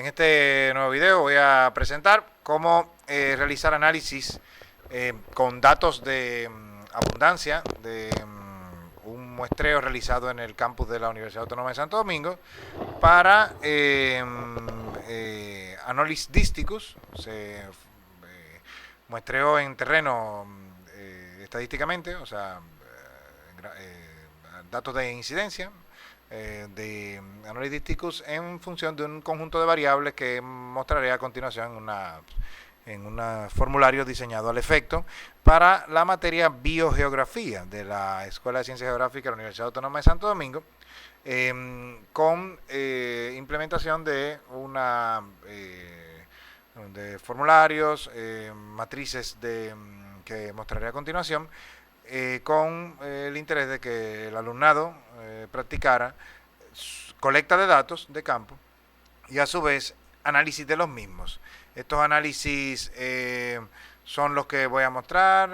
En este nuevo video voy a presentar cómo realizar análisis con datos de abundancia de un muestreo realizado en el campus de la Universidad Autónoma de Santo Domingo para análisis dísticos, muestreo en terreno estadísticamente, o sea, datos de incidencia, de analíticos en función de un conjunto de variables que mostraré a continuación en un formulario diseñado al efecto para la materia biogeografía de la Escuela de Ciencias Geográficas de la Universidad Autónoma de Santo Domingo, con implementación de de formularios, matrices que mostraré a continuación, con el interés de que el alumnado practicara colecta de datos de campo y a su vez análisis de los mismos. Estos análisis son los que voy a mostrar,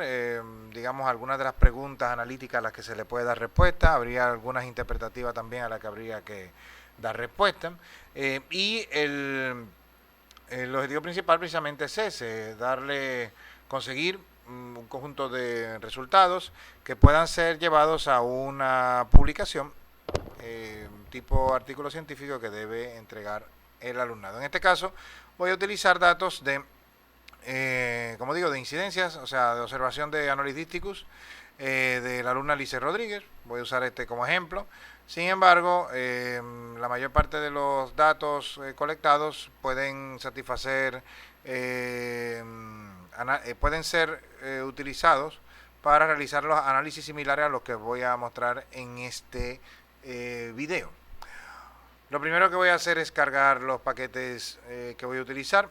digamos algunas de las preguntas analíticas a las que se le puede dar respuesta, habría algunas interpretativas también a las que habría que dar respuesta, y el objetivo principal precisamente es ese, conseguir un conjunto de resultados que puedan ser llevados a una publicación tipo artículo científico que debe entregar el alumnado. En este caso voy a utilizar datos como digo, de incidencias, o sea, de observación de analíticos de la alumna Lice Rodríguez. Voy a usar este como ejemplo. Sin embargo, la mayor parte de los datos colectados pueden satisfacer, pueden ser utilizados para realizar los análisis similares a los que voy a mostrar en este video. Lo primero que voy a hacer es cargar los paquetes que voy a utilizar.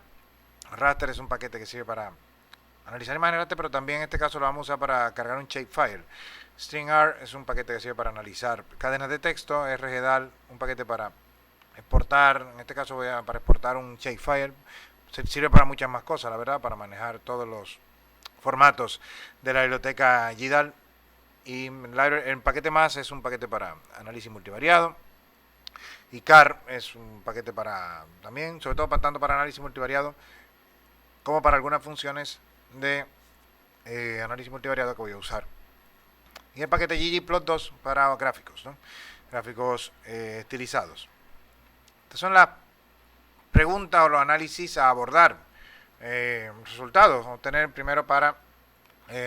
Raster es un paquete que sirve para analizar imágenes raster, pero también en este caso lo vamos a usar para cargar un shapefile. StringR es un paquete que sirve para analizar cadenas de texto. RGDAL, un paquete para exportar, en este caso para exportar un shapefile. Sirve para muchas más cosas, la verdad, para manejar todos los formatos de la biblioteca GDAL. Y el paquete más es un paquete para análisis multivariado. Y CAR es un paquete para también, sobre todo tanto para análisis multivariado como para algunas funciones de análisis multivariado que voy a usar. Y el paquete ggplot2 para gráficos, ¿no? Gráficos estilizados. Estas son las preguntas o los análisis a abordar. Resultados, obtener primero para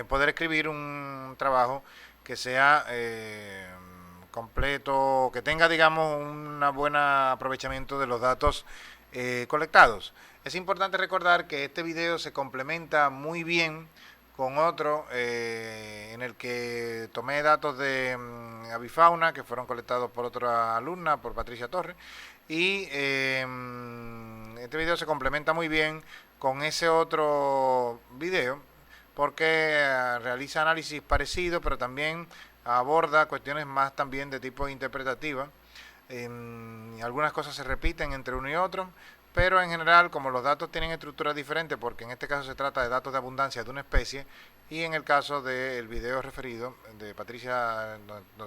poder escribir un trabajo que sea completo, que tenga, digamos, un buen aprovechamiento de los datos colectados. Es importante recordar que este video se complementa muy bien con otro en el que tomé datos de avifauna que fueron colectados por otra alumna, por Patricia Torres, y este video se complementa muy bien con ese otro video porque realiza análisis parecidos, pero también aborda cuestiones más también de tipo interpretativa. Algunas cosas se repiten entre uno y otro, pero en general, como los datos tienen estructuras diferentes, porque en este caso se trata de datos de abundancia de una especie, y en el caso del video referido de Patricia,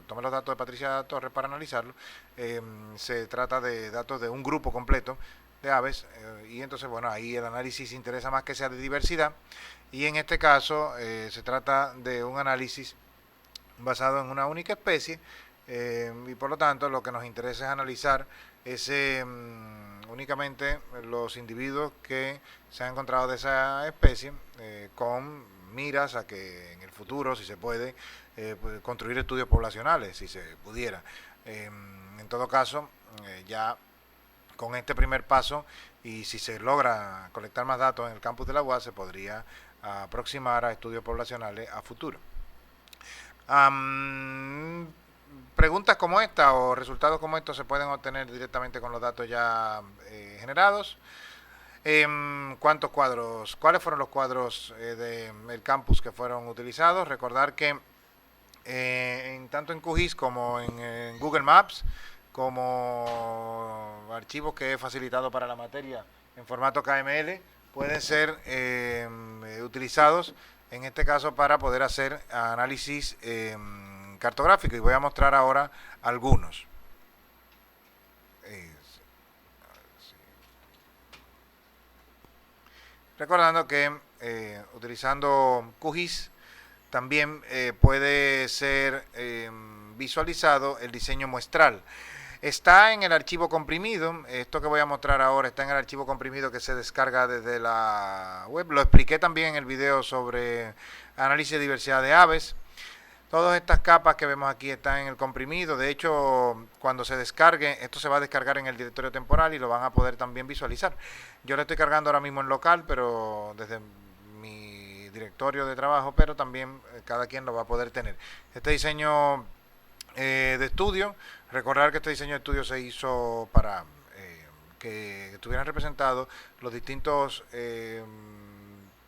tomé los datos de Patricia Torres para analizarlo, se trata de datos de un grupo completo de aves, y entonces, bueno, ahí el análisis interesa más que sea de diversidad, y en este caso se trata de un análisis basado en una única especie, y por lo tanto lo que nos interesa es analizar únicamente los individuos que se han encontrado de esa especie, con miras a que en el futuro, si se puede, construir estudios poblacionales, si se pudiera. En todo caso, ya con este primer paso, y si se logra colectar más datos en el campus de la UAS, se podría aproximar a estudios poblacionales a futuro. Preguntas como esta o resultados como estos se pueden obtener directamente con los datos ya generados. ¿Cuántos cuadros? ¿Cuáles fueron los cuadros del campus que fueron utilizados? Recordar que tanto en QGIS como en Google Maps, como archivos que he facilitado para la materia en formato KML, pueden ser utilizados en este caso para poder hacer análisis cartográfico, y voy a mostrar ahora algunos. Recordando que utilizando QGIS también puede ser visualizado el diseño muestral. Está en el archivo comprimido, esto que voy a mostrar ahora está en el archivo comprimido que se descarga desde la web. Lo expliqué también en el video sobre análisis de diversidad de aves. Todas estas capas que vemos aquí están en el comprimido. De hecho, cuando se descargue, esto se va a descargar en el directorio temporal y lo van a poder también visualizar. Yo lo estoy cargando ahora mismo en local, pero desde mi directorio de trabajo, pero también cada quien lo va a poder tener. Este diseño de estudio, recordar que este diseño de estudio se hizo para que estuvieran representados los distintos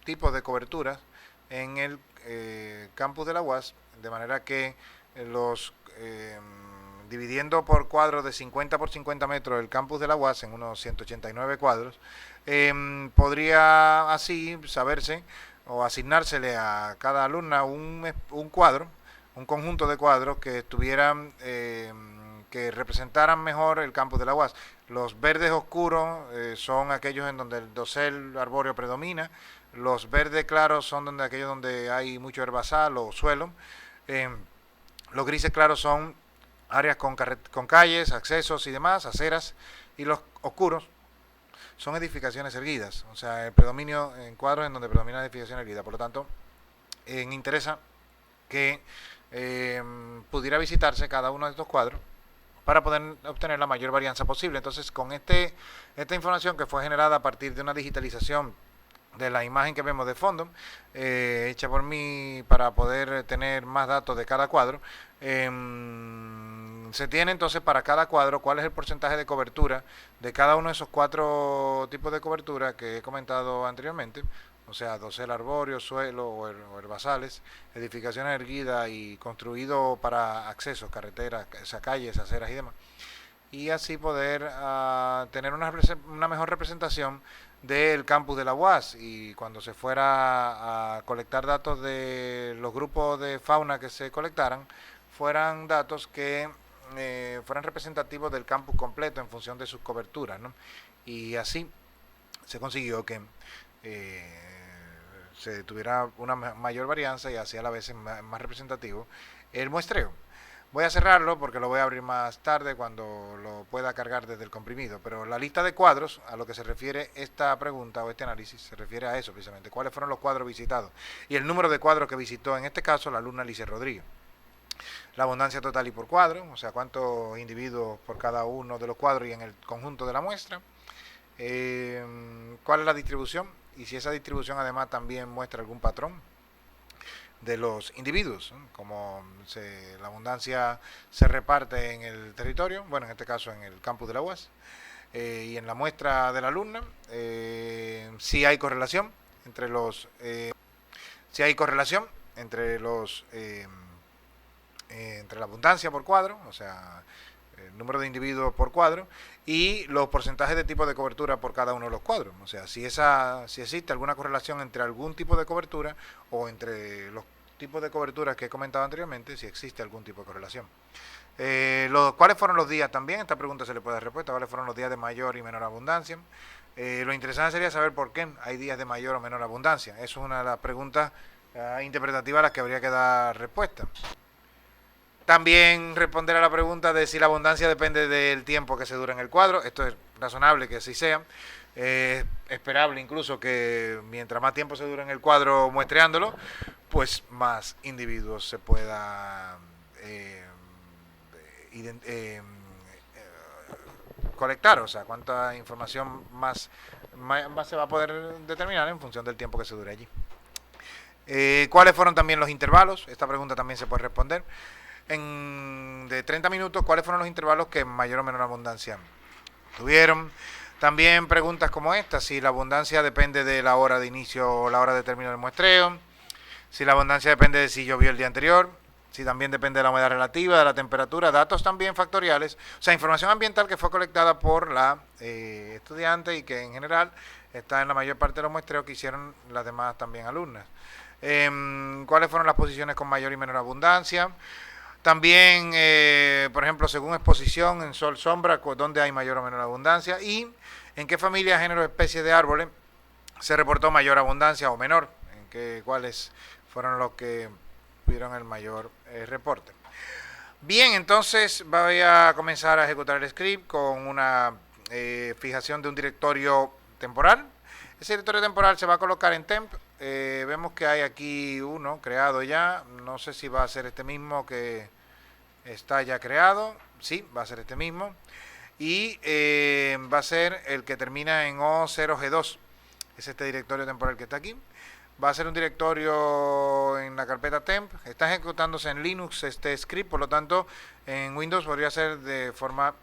tipos de coberturas en el campus de la UAS, de manera que los dividiendo por cuadros de 50 por 50 metros el campus de la UAS en unos 189 cuadros, podría así saberse o asignársele a cada alumna un cuadro, un conjunto de cuadros que estuvieran que representaran mejor el campus de la UAS. Los verdes oscuros son aquellos en donde el dosel arbóreo predomina. Los verdes claros son aquellos donde hay mucho herbazal o suelo. Los grises claros son áreas con calles, accesos y demás, aceras. Y los oscuros son edificaciones erguidas. O sea, el predominio en cuadros en donde predomina la edificación erguida. Por lo tanto, interesa que pudiera visitarse cada uno de estos cuadros para poder obtener la mayor varianza posible. Entonces, con esta información que fue generada a partir de una digitalización de la imagen que vemos de fondo, hecha por mí para poder tener más datos de cada cuadro, se tiene entonces para cada cuadro cuál es el porcentaje de cobertura de cada uno de esos 4 tipos de cobertura que he comentado anteriormente. O sea, dosel arbóreo, suelo o herbazales, edificaciones erguidas y construido para accesos, carreteras, calles, aceras y demás. Y así poder tener una mejor representación del campus de la UAS, y cuando se fuera a colectar datos de los grupos de fauna que se colectaran, fueran datos que fueran representativos del campus completo en función de sus coberturas, ¿no? Y así se consiguió que se tuviera una mayor varianza y así a la vez más representativo el muestreo. Voy a cerrarlo porque lo voy a abrir más tarde cuando lo pueda cargar desde el comprimido, pero la lista de cuadros, a lo que se refiere esta pregunta o este análisis, se refiere a eso precisamente, cuáles fueron los cuadros visitados y el número de cuadros que visitó, en este caso, la alumna Alicia Rodríguez. La abundancia total y por cuadro, o sea, cuántos individuos por cada uno de los cuadros y en el conjunto de la muestra. Cuál es la distribución y si esa distribución además también muestra algún patrón de los individuos, como la abundancia se reparte en el territorio, bueno, en este caso en el campus de la UAS, y en la muestra de la alumna, si hay correlación entre los entre la abundancia por cuadro, o sea, el número de individuos por cuadro, y los porcentajes de tipo de cobertura por cada uno de los cuadros. O sea, si existe alguna correlación entre algún tipo de cobertura o entre los tipos de coberturas que he comentado anteriormente, si existe algún tipo de correlación. ¿Cuáles fueron los días también? Esta pregunta se le puede dar respuesta. ¿Cuáles fueron los días de mayor y menor abundancia? Lo interesante sería saber por qué hay días de mayor o menor abundancia. Eso es una de las preguntas interpretativas a las que habría que dar respuesta. También responder a la pregunta de si la abundancia depende del tiempo que se dura en el cuadro. Esto es razonable que así sea. Es esperable incluso que mientras más tiempo se dure en el cuadro muestreándolo, pues más individuos se pueda colectar. O sea, cuánta información más se va a poder determinar en función del tiempo que se dure allí. ¿Cuáles fueron también los intervalos? Esta pregunta también se puede responder. De 30 minutos, ¿cuáles fueron los intervalos que mayor o menor abundancia tuvieron? También preguntas como esta: si la abundancia depende de la hora de inicio o la hora de término del muestreo, si la abundancia depende de si llovió el día anterior, si también depende de la humedad relativa, de la temperatura, datos también factoriales, o sea, información ambiental que fue colectada por la estudiante y que en general está en la mayor parte de los muestreos que hicieron las demás también alumnas. ¿Cuáles fueron las posiciones con mayor y menor abundancia? También, por ejemplo, según exposición en sol-sombra, dónde hay mayor o menor abundancia, y en qué familia, género, especies de árboles se reportó mayor abundancia o menor, cuáles fueron los que tuvieron el mayor reporte. Bien, entonces voy a comenzar a ejecutar el script con una fijación de un directorio temporal. Ese directorio temporal se va a colocar en temp. Vemos que hay aquí uno creado ya. No sé si va a ser este mismo que está ya creado. Sí, va a ser este mismo. Y va a ser el que termina en O0G2. Es este directorio temporal que está aquí. Va a ser un directorio en la carpeta temp. Está ejecutándose en Linux este script, por lo tanto en Windows podría ser de forma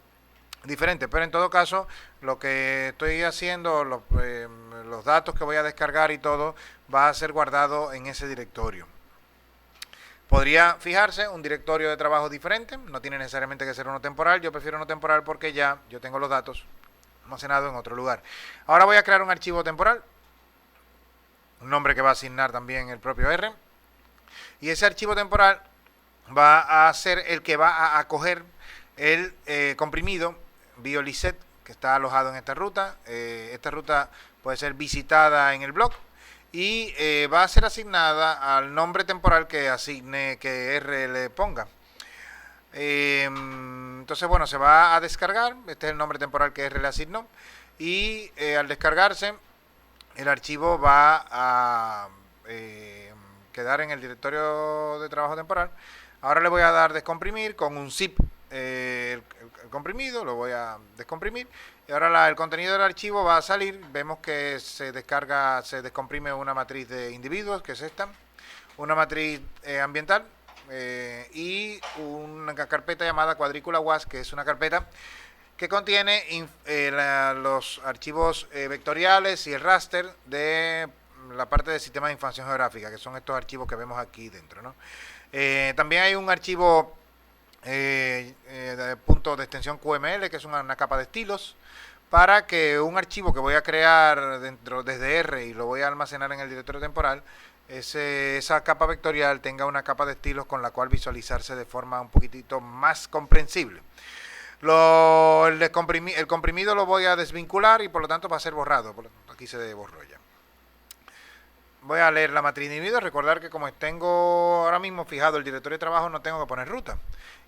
diferente, pero en todo caso lo que estoy haciendo, los datos que voy a descargar y todo va a ser guardado en ese directorio. Podría fijarse un directorio de trabajo diferente, no tiene necesariamente que ser uno temporal. Yo prefiero uno temporal porque ya yo tengo los datos almacenados en otro lugar. Ahora voy a crear un archivo temporal, un nombre que va a asignar también el propio R, y ese archivo temporal va a ser el que va a acoger el comprimido BioLiset que está alojado en esta ruta. Esta ruta puede ser visitada en el blog y va a ser asignada al nombre temporal que asigne, que R le ponga. Entonces, bueno, se va a descargar. Este es el nombre temporal que R le asignó, y al descargarse el archivo va a quedar en el directorio de trabajo temporal. Ahora le voy a dar descomprimir con un zip el comprimido, lo voy a descomprimir, y ahora el contenido del archivo va a salir. Vemos que se descarga, se descomprime una matriz de individuos, que es esta, una matriz ambiental, y una carpeta llamada cuadrícula WAS, que es una carpeta que contiene los archivos vectoriales y el raster de la parte del sistema de información geográfica, que son estos archivos que vemos aquí dentro, ¿no? También hay un archivo de punto de extensión QML, que es una capa de estilos, para que un archivo que voy a crear desde R y lo voy a almacenar en el directorio temporal, esa capa vectorial tenga una capa de estilos con la cual visualizarse de forma un poquitito más comprensible. El comprimido lo voy a desvincular y por lo tanto va a ser borrado. Aquí se borró ya. Voy a leer la matriz de individuos. Recordar que como tengo ahora mismo fijado el directorio de trabajo, no tengo que poner ruta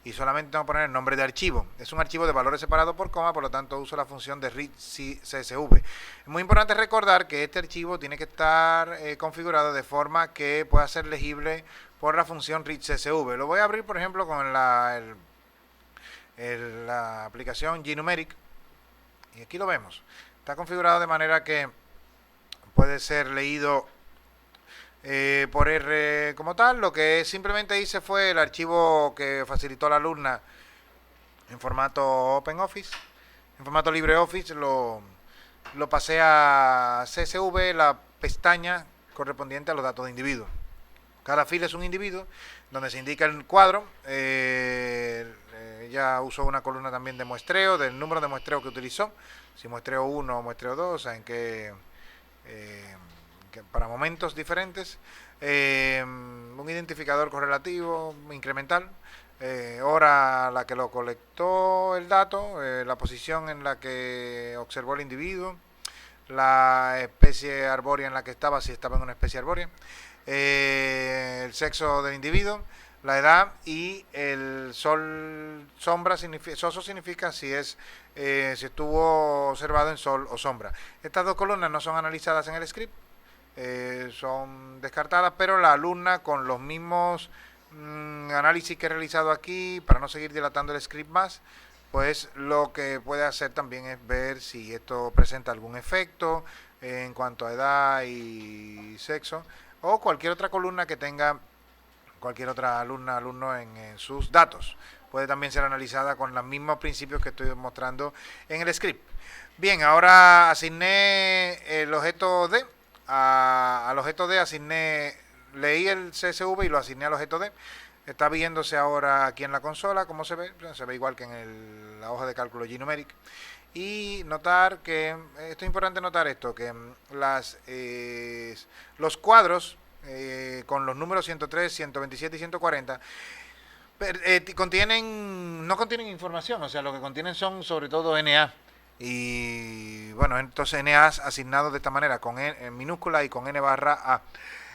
y solamente tengo que poner el nombre de archivo. Es un archivo de valores separados por coma, por lo tanto uso la función de read CSV. Es muy importante recordar que este archivo tiene que estar configurado de forma que pueda ser legible por la función read CSV. Lo voy a abrir, por ejemplo, con la aplicación GNumeric, y aquí lo vemos. Está configurado de manera que puede ser leído por R como tal. Lo que simplemente hice fue el archivo que facilitó la alumna en formato OpenOffice, en formato LibreOffice, lo pasé a CSV, la pestaña correspondiente a los datos de individuo. Cada fila es un individuo donde se indica el cuadro. Ella usó una columna también de muestreo, del número de muestreo que utilizó, si muestreo 1 o muestreo 2, o sea, que para momentos diferentes, un identificador correlativo incremental, hora a la que lo colectó el dato, la posición en la que observó el individuo, la especie arbórea en la que estaba, si estaba en una especie arbórea, el sexo del individuo, la edad, y el sol sombra soso significa si estuvo observado en sol o sombra. Estas dos columnas no son analizadas en el script, son descartadas, pero la alumna, con los mismos análisis que he realizado aquí, para no seguir dilatando el script más, pues lo que puede hacer también es ver si esto presenta algún efecto en cuanto a edad y sexo, o cualquier otra columna que tenga cualquier otra alumno en sus datos. Puede también ser analizada con los mismos principios que estoy mostrando en el script. Bien, ahora asigné el objeto D. Al objeto D leí el CSV y lo asigné al objeto D. Está viéndose ahora aquí en la consola, ¿cómo se ve? Se ve igual que en la hoja de cálculo GNumeric. Y notar que, esto es importante notar esto, que los cuadros con los números 103, 127 y 140 no contienen información, o sea, lo que contienen son sobre todo NA. Y bueno, entonces NA asignado de esta manera, con N en minúscula y con N barra A.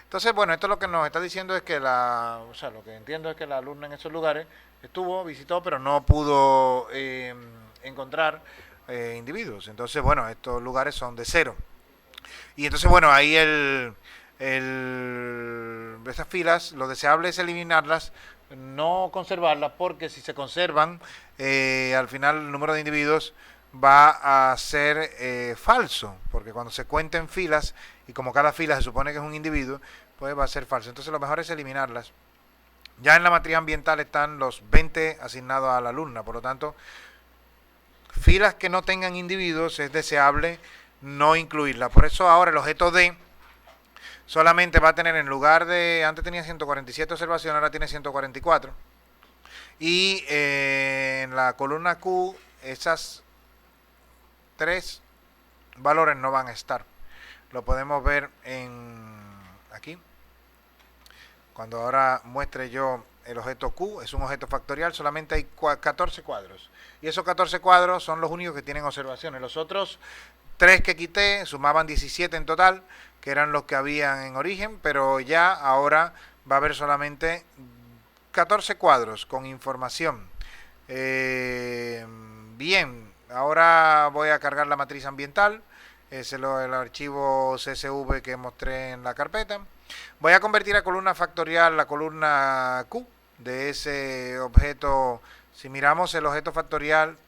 Entonces, bueno, esto lo que nos está diciendo es que o sea, lo que entiendo es que la alumna en esos lugares estuvo, visitó, pero no pudo encontrar individuos. Entonces, bueno, estos lugares son de cero. Y entonces, bueno, ahí esas filas, lo deseable es eliminarlas, no conservarlas, porque si se conservan, al final el número de individuos va a ser falso, porque cuando se cuenten filas, y como cada fila se supone que es un individuo, pues va a ser falso. Entonces lo mejor es eliminarlas. Ya en la matriz ambiental están los 20 asignados a la alumna, por lo tanto, filas que no tengan individuos es deseable no incluirla. Por eso ahora el objeto D solamente va a tener, en lugar de, antes tenía 147 observaciones, ahora tiene 144. Y en la columna Q, esas 3 valores no van a estar. Lo podemos ver aquí. Cuando ahora muestre yo el objeto Q, es un objeto factorial, solamente hay 14 cuadros. Y esos 14 cuadros son los únicos que tienen observaciones. Los otros 3 que quité sumaban 17 en total, que eran los que habían en origen, pero ya ahora va a haber solamente 14 cuadros con información. Bien, ahora voy a cargar la matriz ambiental. Es el archivo CSV que mostré en la carpeta. Voy a convertir a columna factorial la columna Q de ese objeto. Si miramos el objeto factorial,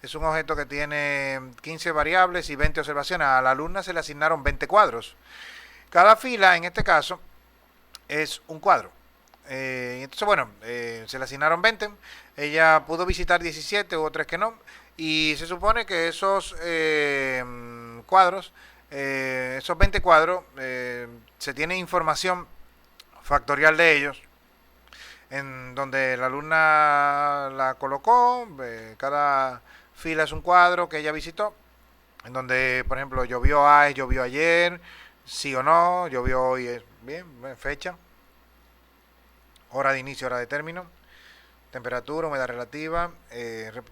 es un objeto que tiene 15 variables y 20 observaciones. A la alumna se le asignaron 20 cuadros. Cada fila, en este caso, es un cuadro. Entonces, bueno, se le asignaron 20. Ella pudo visitar 17, hubo 3 que no. Y se supone que esos cuadros, esos 20 cuadros, se tiene información factorial de ellos, en donde la alumna la colocó. Cada fila es un cuadro que ella visitó, en donde, por ejemplo, llovió ayer, sí o no, llovió hoy, es bien, fecha, hora de inicio, hora de término, temperatura, humedad relativa,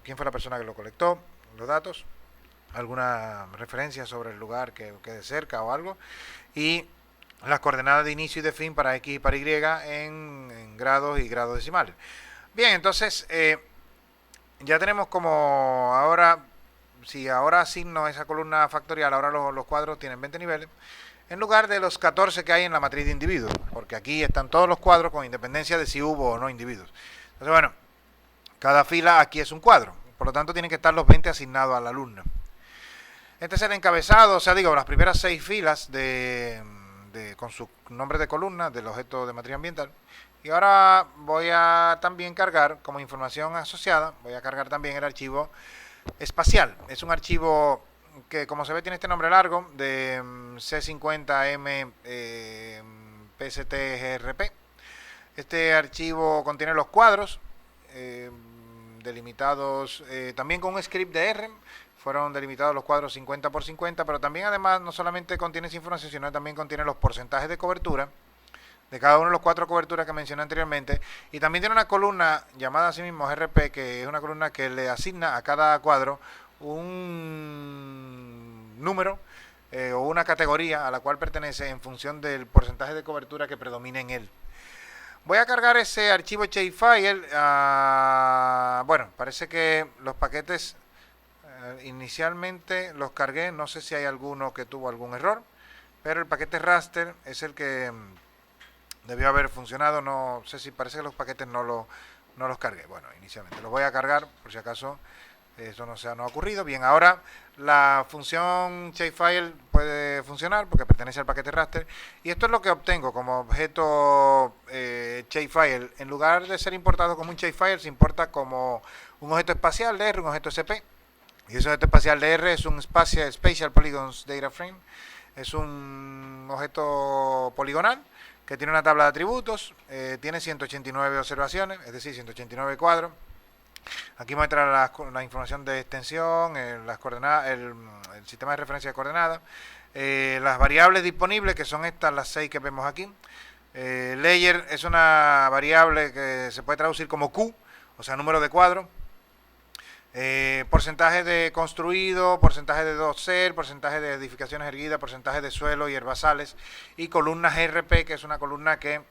quién fue la persona que lo colectó, los datos, alguna referencia sobre el lugar que quede cerca o algo, y las coordenadas de inicio y de fin para X y para Y en grados y grados decimales. Bien, entonces ya tenemos como ahora, si ahora asigno esa columna factorial, ahora los cuadros tienen 20 niveles, en lugar de los 14 que hay en la matriz de individuos, porque aquí están todos los cuadros con independencia de si hubo o no individuos. Entonces, bueno, cada fila aquí es un cuadro, por lo tanto tienen que estar los 20 asignados al alumno. Este es el encabezado, o sea, digo, las primeras 6 filas con su nombre de columna del objeto de matriz ambiental. Y ahora voy a también cargar, como información asociada, voy a cargar también el archivo espacial. Es un archivo que, como se ve, tiene este nombre largo, de C50M PSTGRP. Este archivo contiene los cuadros delimitados también con un script de R. Fueron delimitados los cuadros 50 por 50, pero también, además, no solamente contiene esa información, sino también contiene los porcentajes de cobertura de cada uno de los 4 coberturas que mencioné anteriormente. Y también tiene una columna llamada así mismo RP, que es una columna que le asigna a cada cuadro un número o una categoría a la cual pertenece en función del porcentaje de cobertura que predomina en él. Voy a cargar ese archivo shapefile. Bueno, parece que los paquetes inicialmente los cargué, no sé si hay alguno que tuvo algún error, pero el paquete raster es el que debió haber funcionado. No sé si parece que los paquetes no los cargué. Bueno, inicialmente los voy a cargar por si acaso eso no ha ocurrido. Bien, ahora la función shapefile puede funcionar porque pertenece al paquete raster, y esto es lo que obtengo como objeto shapefile. En lugar de ser importado como un shapefile, se importa como un objeto espacial de R, un objeto SP. Y ese objeto espacial de R es un Spatial Polygons Data Frame. Es un objeto poligonal que tiene una tabla de atributos, tiene 189 observaciones, es decir, 189 cuadros. Aquí muestra la información de extensión, las coordenadas, el sistema de referencia de coordenadas, las variables disponibles, que son estas, las 6 que vemos aquí. Layer es una variable que se puede traducir como Q, o sea, número de cuadros. Porcentaje de construido, porcentaje de dosel, porcentaje de edificaciones erguidas, porcentaje de suelo y herbazales, y columna GRP, que es una columna que,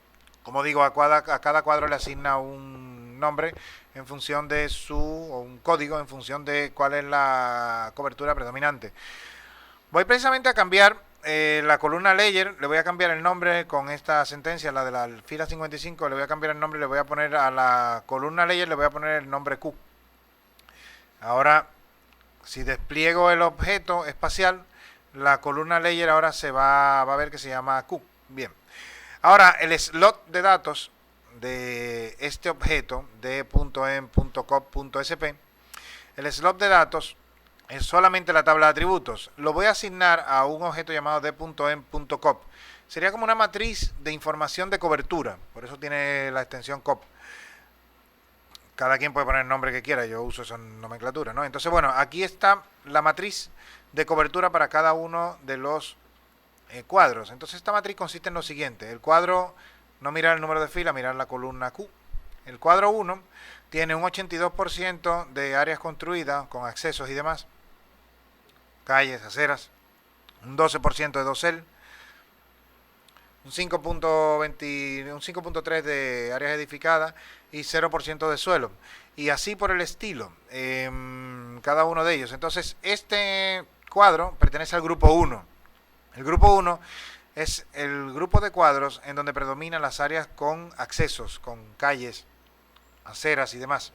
como digo, a cada cuadro le asigna un nombre en función de o un código en función de cuál es la cobertura predominante. Voy precisamente a cambiar la columna layer, le voy a cambiar el nombre con esta sentencia, la de la fila 55, le voy a cambiar el nombre y le voy a poner a la columna layer, le voy a poner el nombre Q. Ahora, si despliego el objeto espacial, la columna layer ahora se va a ver que se llama Q. Bien. Ahora, el slot de datos de este objeto de.em.cop.sp, el slot de datos es solamente la tabla de atributos. Lo voy a asignar a un objeto llamado d.em.cop. Sería como una matriz de información de cobertura, por eso tiene la extensión cop. Cada quien puede poner el nombre que quiera, yo uso esa nomenclatura, ¿no? Entonces, bueno, aquí está la matriz de cobertura para cada uno de los cuadros. Entonces, esta matriz consiste en lo siguiente. El cuadro, no mirar el número de fila, mirar la columna Q. El cuadro 1 tiene un 82% de áreas construidas con accesos y demás, calles, aceras, un 12% de dosel, un 5.3 de áreas edificadas y 0% de suelo. Y así por el estilo, cada uno de ellos. Entonces, este cuadro pertenece al grupo 1. El grupo 1 es el grupo de cuadros en donde predominan las áreas con accesos, con calles, aceras y demás.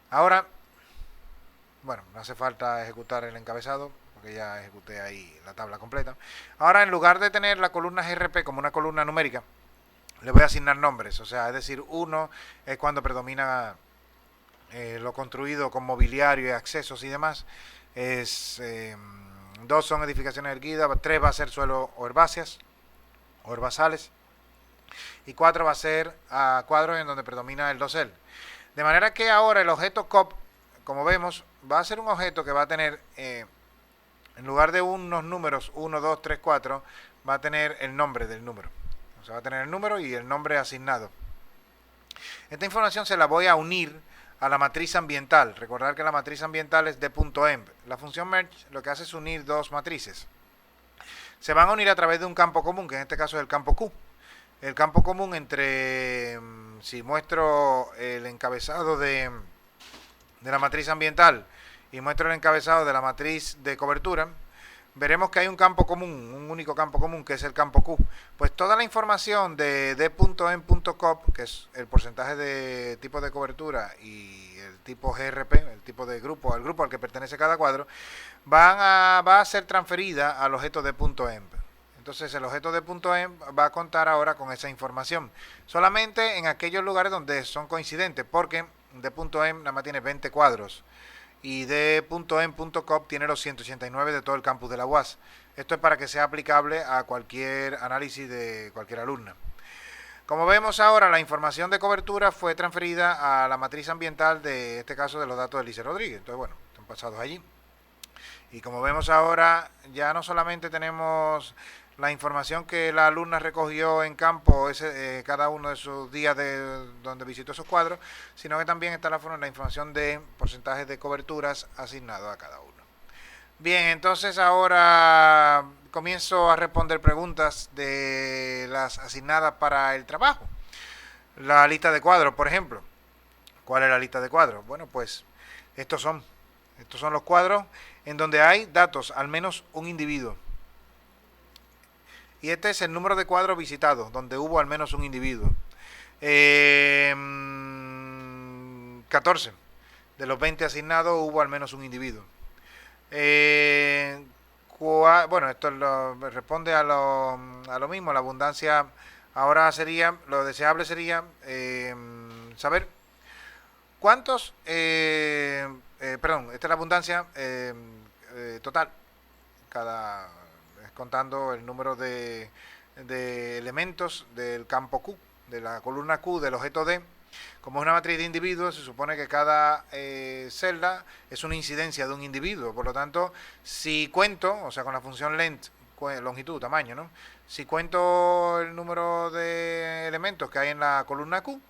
Ahora, bueno, no hace falta ejecutar el encabezado, porque ya ejecuté ahí la tabla completa. Ahora, en lugar de tener la columna GRP como una columna numérica, le voy a asignar nombres. O sea, es decir, 1 es cuando predomina lo construido con mobiliario y accesos y demás. 2 son edificaciones erguidas, 3 va a ser suelo o herbáceas o herbazales, y 4 va a ser cuadros en donde predomina el dosel. De manera que ahora el objeto cop, como vemos, va a ser un objeto que va a tener, en lugar de unos números 1, 2, 3, 4, va a tener el nombre del número. O sea, va a tener el número y el nombre asignado. Esta información se la voy a unir a la matriz ambiental. Recordar que la matriz ambiental es de.env. La función merge lo que hace es unir dos matrices. Se van a unir a través de un campo común, que en este caso es el campo Q. El campo común entre, si muestro el encabezado de la matriz ambiental y muestro el encabezado de la matriz de cobertura, veremos que hay un campo común, un único campo común, que es el campo Q. Pues toda la información de d.em.cop, que es el porcentaje de tipo de cobertura, y el tipo GRP, el tipo de grupo, al grupo al que pertenece cada cuadro, va a ser transferida al objeto de.em. Entonces el objeto de.em va a contar ahora con esa información, solamente en aquellos lugares donde son coincidentes, porque de.em nada más tiene 20 cuadros y de.em.cop tiene los 189 de todo el campus de la UAS. Esto es para que sea aplicable a cualquier análisis de cualquier alumna. Como vemos ahora, la información de cobertura fue transferida a la matriz ambiental, de este caso de los datos de Lice Rodríguez. Entonces, bueno, están pasados allí. Y como vemos ahora, ya no solamente tenemos la información que la alumna recogió en campo cada uno de sus días de donde visitó esos cuadros, sino que también está la información de porcentajes de coberturas asignados a cada uno. Bien, entonces ahora comienzo a responder preguntas de las asignadas para el trabajo. La lista de cuadros, por ejemplo. ¿Cuál es la lista de cuadros? Bueno, pues estos son los cuadros en donde hay datos, al menos un individuo. Y este es el número de cuadros visitados, donde hubo al menos un individuo. 14. De los 20 asignados hubo al menos un individuo. Bueno, esto responde a lo mismo. La abundancia ahora sería, lo deseable sería saber cuántos, perdón, esta es la abundancia total, contando el número de elementos del campo Q, de la columna Q del objeto D. Como es una matriz de individuos, se supone que cada celda es una incidencia de un individuo. Por lo tanto, si cuento, o sea, con la función length, longitud, tamaño, ¿no? Si cuento el número de elementos que hay en la columna Q,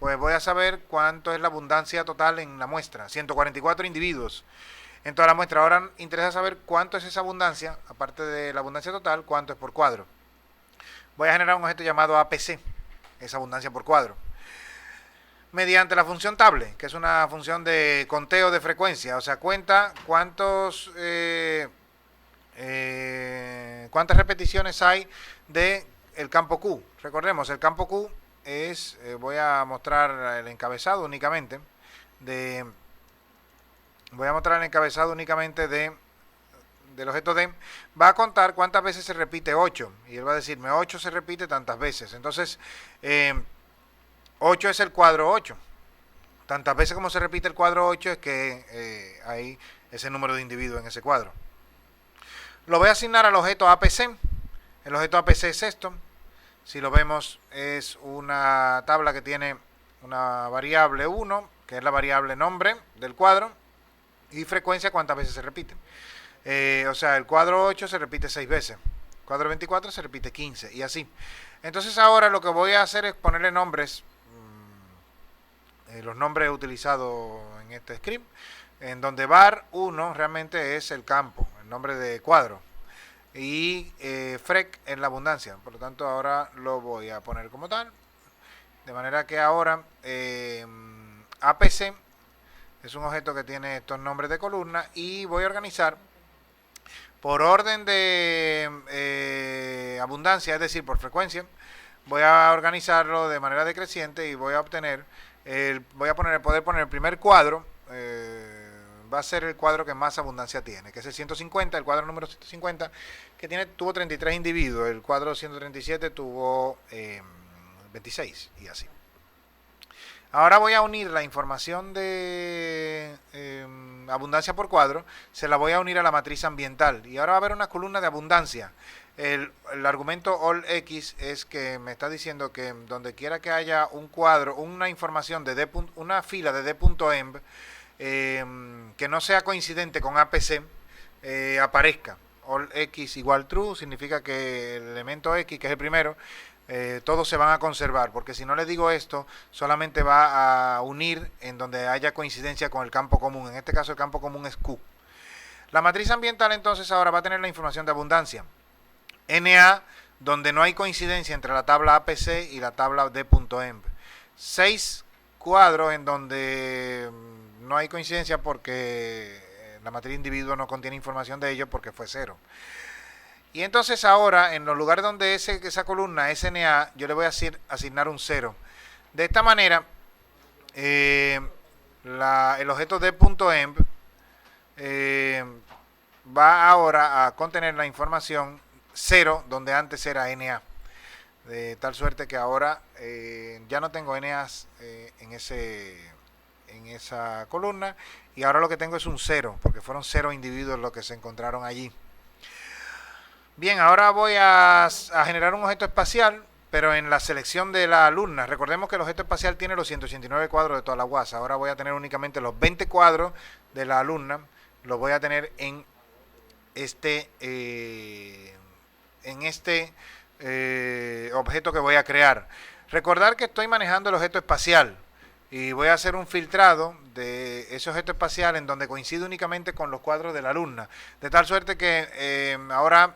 pues voy a saber cuánto es la abundancia total en la muestra. 144 individuos en toda la muestra. Ahora interesa saber cuánto es esa abundancia, aparte de la abundancia total, cuánto es por cuadro. Voy a generar un objeto llamado APC, esa abundancia por cuadro, mediante la función table, que es una función de conteo de frecuencia, o sea, cuenta cuántas repeticiones hay de el campo Q. Recordemos, el campo Q es, voy a mostrar el encabezado únicamente del objeto D. Va a contar cuántas veces se repite 8 y él va a decirme 8 se repite tantas veces. Entonces 8 es el cuadro 8. Tantas veces como se repite el cuadro 8 es que hay ese número de individuos en ese cuadro. Lo voy a asignar al objeto APC. El objeto APC es esto. Si lo vemos, es una tabla que tiene una variable 1, que es la variable nombre del cuadro, y frecuencia, cuántas veces se repite. O sea, el cuadro 8 se repite 6 veces. El cuadro 24 se repite 15, y así. Entonces ahora lo que voy a hacer es ponerle nombres, los nombres utilizados en este script, en donde var1 realmente es el campo, el nombre de cuadro, y frec en la abundancia. Por lo tanto, ahora lo voy a poner como tal, de manera que ahora APC es un objeto que tiene estos nombres de columna, y voy a organizar por orden de abundancia, es decir, por frecuencia. Voy a organizarlo de manera decreciente y voy a obtener poder poner el primer cuadro. Va a ser el cuadro que más abundancia tiene, que es el 150, el cuadro número 150, que tuvo 33 individuos. El cuadro 137 tuvo 26, y así. Ahora voy a unir la información de abundancia por cuadro, se la voy a unir a la matriz ambiental, y ahora va a haber una columna de abundancia. El argumento allX es que me está diciendo que donde quiera que haya un cuadro, una información de una fila de d.emb que no sea coincidente con APC, aparezca. allX igual true significa que el elemento X, que es el primero, todos se van a conservar, porque si no le digo esto, solamente va a unir en donde haya coincidencia con el campo común. En este caso el campo común es Q. La matriz ambiental entonces ahora va a tener la información de abundancia. NA, donde no hay coincidencia entre la tabla APC y la tabla d.emb. 6 cuadros en donde no hay coincidencia porque la matriz individuo no contiene información de ello porque fue 0. Y entonces ahora, en los lugares donde esa columna es NA, yo le voy a asignar un 0. De esta manera, el objeto d.emb va ahora a contener la información 0 donde antes era NA. De tal suerte que ahora ya no tengo NAs en esa columna, y ahora lo que tengo es un 0, porque fueron 0 individuos los que se encontraron allí. Bien, ahora voy a generar un objeto espacial, pero en la selección de la alumna. Recordemos que el objeto espacial tiene los 189 cuadros de toda la UAS. Ahora voy a tener únicamente los 20 cuadros de la alumna. Los voy a tener en este objeto que voy a crear. Recordar que estoy manejando el objeto espacial y voy a hacer un filtrado de ese objeto espacial en donde coincide únicamente con los cuadros de la alumna, de tal suerte que ahora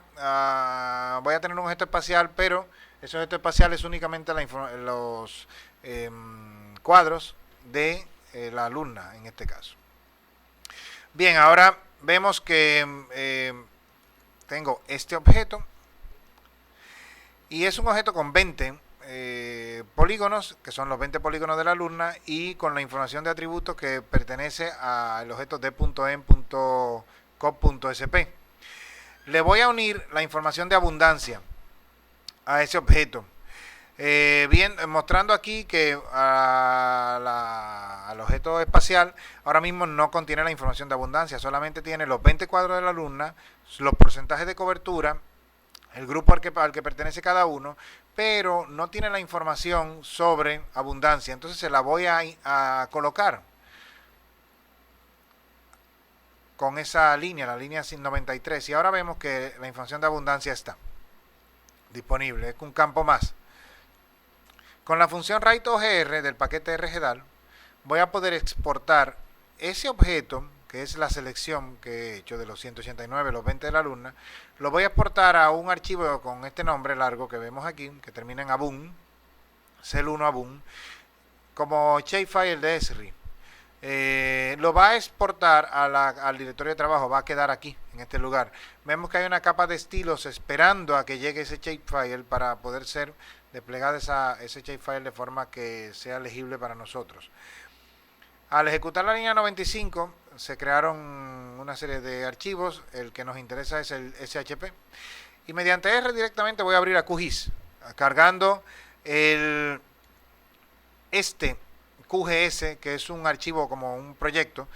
voy a tener un objeto espacial, pero ese objeto espacial es únicamente los cuadros de la alumna en este caso. Bien, ahora vemos que tengo este objeto y es un objeto con 20 polígonos, que son los 20 polígonos de la alumna, y con la información de atributos que pertenece al objeto d.em.cop.sp. Le voy a unir la información de abundancia a ese objeto. Bien, mostrando aquí que al objeto espacial ahora mismo no contiene la información de abundancia, solamente tiene los 20 cuadros de la alumna, los porcentajes de cobertura, el grupo al que pertenece cada uno, pero no tiene la información sobre abundancia. Entonces se la voy a colocar con esa línea, la línea 93, y ahora vemos que la información de abundancia está disponible, es un campo más. Con la función write-ogr del paquete RGDAL voy a poder exportar ese objeto, que es la selección que he hecho de los 189, los 20 de la alumna, lo voy a exportar a un archivo con este nombre largo que vemos aquí, que termina en abun, cel1 abun, como shapefile de Esri. Lo va a exportar al directorio de trabajo, va a quedar aquí, en este lugar. Vemos que hay una capa de estilos esperando a que llegue ese shapefile para poder ser desplegada ese shapefile de forma que sea legible para nosotros. Al ejecutar la línea 95 se crearon una serie de archivos, el que nos interesa es el SHP, y mediante R directamente voy a abrir a QGIS, cargando este QGS, que es un archivo como un proyecto,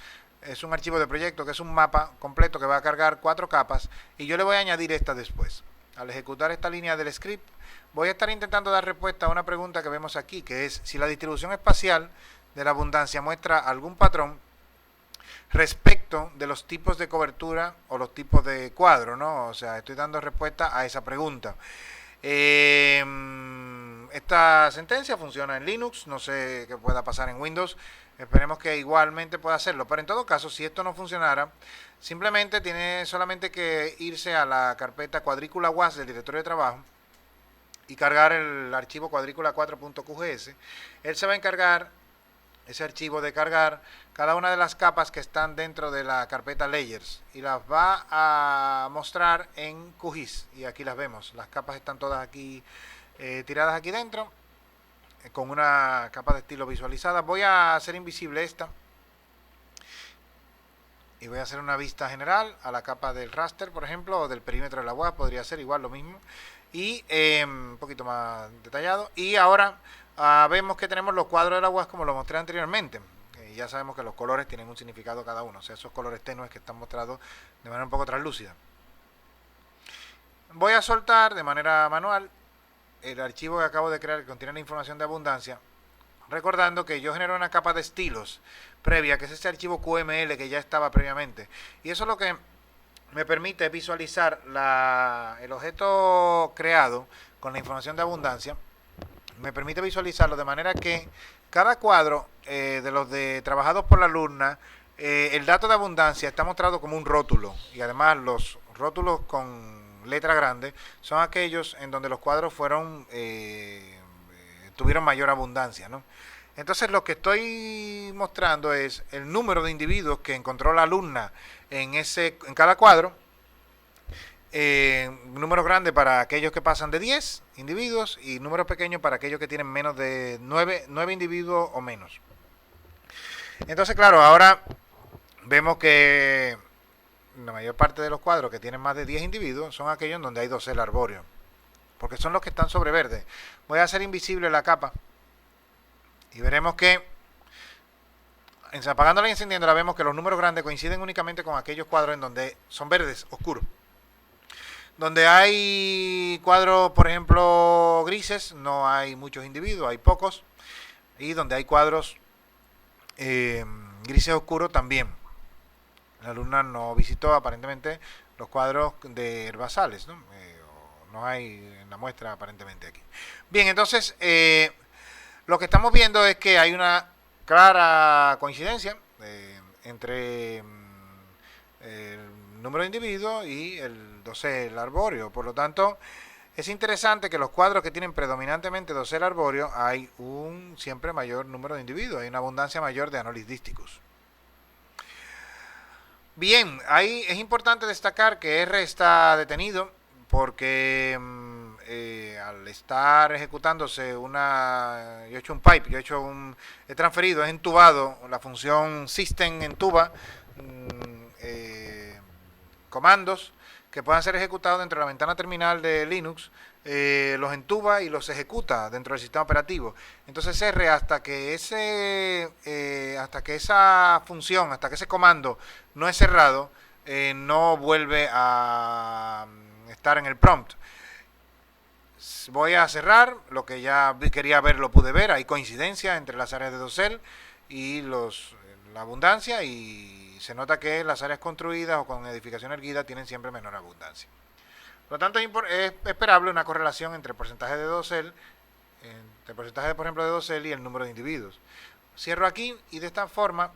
es un archivo de proyecto que es un mapa completo que va a cargar 4 capas, y yo le voy a añadir esta después. Al ejecutar esta línea del script, voy a estar intentando dar respuesta a una pregunta que vemos aquí, que es si la distribución espacial de la abundancia muestra algún patrón respecto de los tipos de cobertura o los tipos de cuadro, ¿no? O sea, estoy dando respuesta a esa pregunta. Esta sentencia funciona en Linux, no sé qué pueda pasar en Windows, esperemos que igualmente pueda hacerlo, pero en todo caso, si esto no funcionara, simplemente tiene solamente que irse a la carpeta cuadrícula WAS del directorio de trabajo y cargar el archivo cuadrícula 4.qgs. Él se va a encargar, ese archivo, de cargar cada una de las capas que están dentro de la carpeta layers y las va a mostrar en QGIS, y aquí las vemos, las capas están todas aquí tiradas aquí dentro con una capa de estilo visualizada. Voy a hacer invisible esta y voy a hacer una vista general a la capa del raster, por ejemplo, o del perímetro de la web, podría ser igual lo mismo, y un poquito más detallado. Y ahora vemos que tenemos los cuadros de la web como lo mostré anteriormente. Ya sabemos que los colores tienen un significado cada uno, o sea, esos colores tenues que están mostrados de manera un poco translúcida. Voy a soltar de manera manual el archivo que acabo de crear, que contiene la información de abundancia, recordando que yo genero una capa de estilos previa, que es ese archivo QML que ya estaba previamente, y eso es lo que me permite visualizar el objeto creado con la información de abundancia. Me permite visualizarlo de manera que cada cuadro de los trabajados por la alumna, el dato de abundancia está mostrado como un rótulo, y además los rótulos con letra grande son aquellos en donde los cuadros tuvieron mayor abundancia, ¿no? Entonces lo que estoy mostrando es el número de individuos que encontró la alumna en cada cuadro. Número grande para aquellos que pasan de 10 individuos y número pequeño para aquellos que tienen menos de 9 individuos o menos. Entonces, claro, ahora vemos que la mayor parte de los cuadros que tienen más de 10 individuos son aquellos en donde hay dosel arbóreo, porque son los que están sobre verde. Voy a hacer invisible la capa y veremos que apagándola y encendiéndola vemos que los números grandes coinciden únicamente con aquellos cuadros en donde son verdes oscuros. Donde hay cuadros, por ejemplo, grises, no hay muchos individuos, hay pocos. Y donde hay cuadros grises oscuros también. La alumna no visitó aparentemente los cuadros de herbazales, ¿no? No hay en la muestra aparentemente aquí. Bien, entonces lo que estamos viendo es que hay una clara coincidencia entre el número de individuos y el dosel arbóreo. Por lo tanto, es interesante que los cuadros que tienen predominantemente dosel arbóreo hay un siempre mayor número de individuos, hay una abundancia mayor de Anolis dísticus. Bien, ahí es importante destacar que R está detenido porque al estar ejecutándose yo he hecho un pipe, he transferido, he entubado la función system entuba comandos que puedan ser ejecutados dentro de la ventana terminal de Linux, los entuba y los ejecuta dentro del sistema operativo. Entonces R, hasta que esa función, hasta que ese comando no es cerrado, no vuelve a estar en el prompt. Voy a cerrar, lo que ya quería ver lo pude ver, hay coincidencia entre las áreas de dosel y la abundancia, y se nota que las áreas construidas o con edificación erguida tienen siempre menor abundancia. Por lo tanto, es esperable una correlación entre el porcentaje de dosel entre el porcentaje, por ejemplo, de dosel y el número de individuos. Cierro aquí y de esta forma,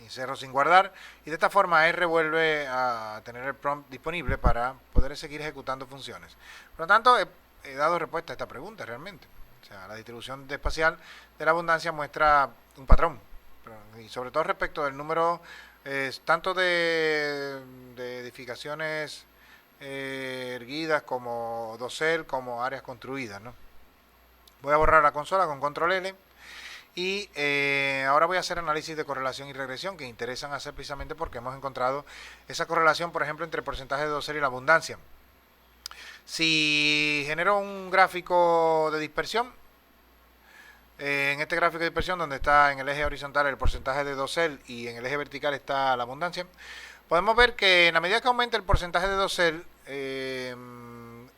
y cierro sin guardar, y de esta forma R vuelve a tener el prompt disponible para poder seguir ejecutando funciones. Por lo tanto, he dado respuesta a esta pregunta realmente. O sea, la distribución espacial de la abundancia muestra un patrón, y sobre todo respecto del número tanto de edificaciones erguidas como dosel, como áreas construidas, ¿no? Voy a borrar la consola con control L. Y ahora voy a hacer análisis de correlación y regresión que interesan hacer precisamente porque hemos encontrado esa correlación, por ejemplo, entre el porcentaje de dosel y la abundancia. Si genero un gráfico de dispersión, en este gráfico de dispersión donde está en el eje horizontal el porcentaje de dosel y en el eje vertical está la abundancia, podemos ver que en la medida que aumenta el porcentaje de dosel,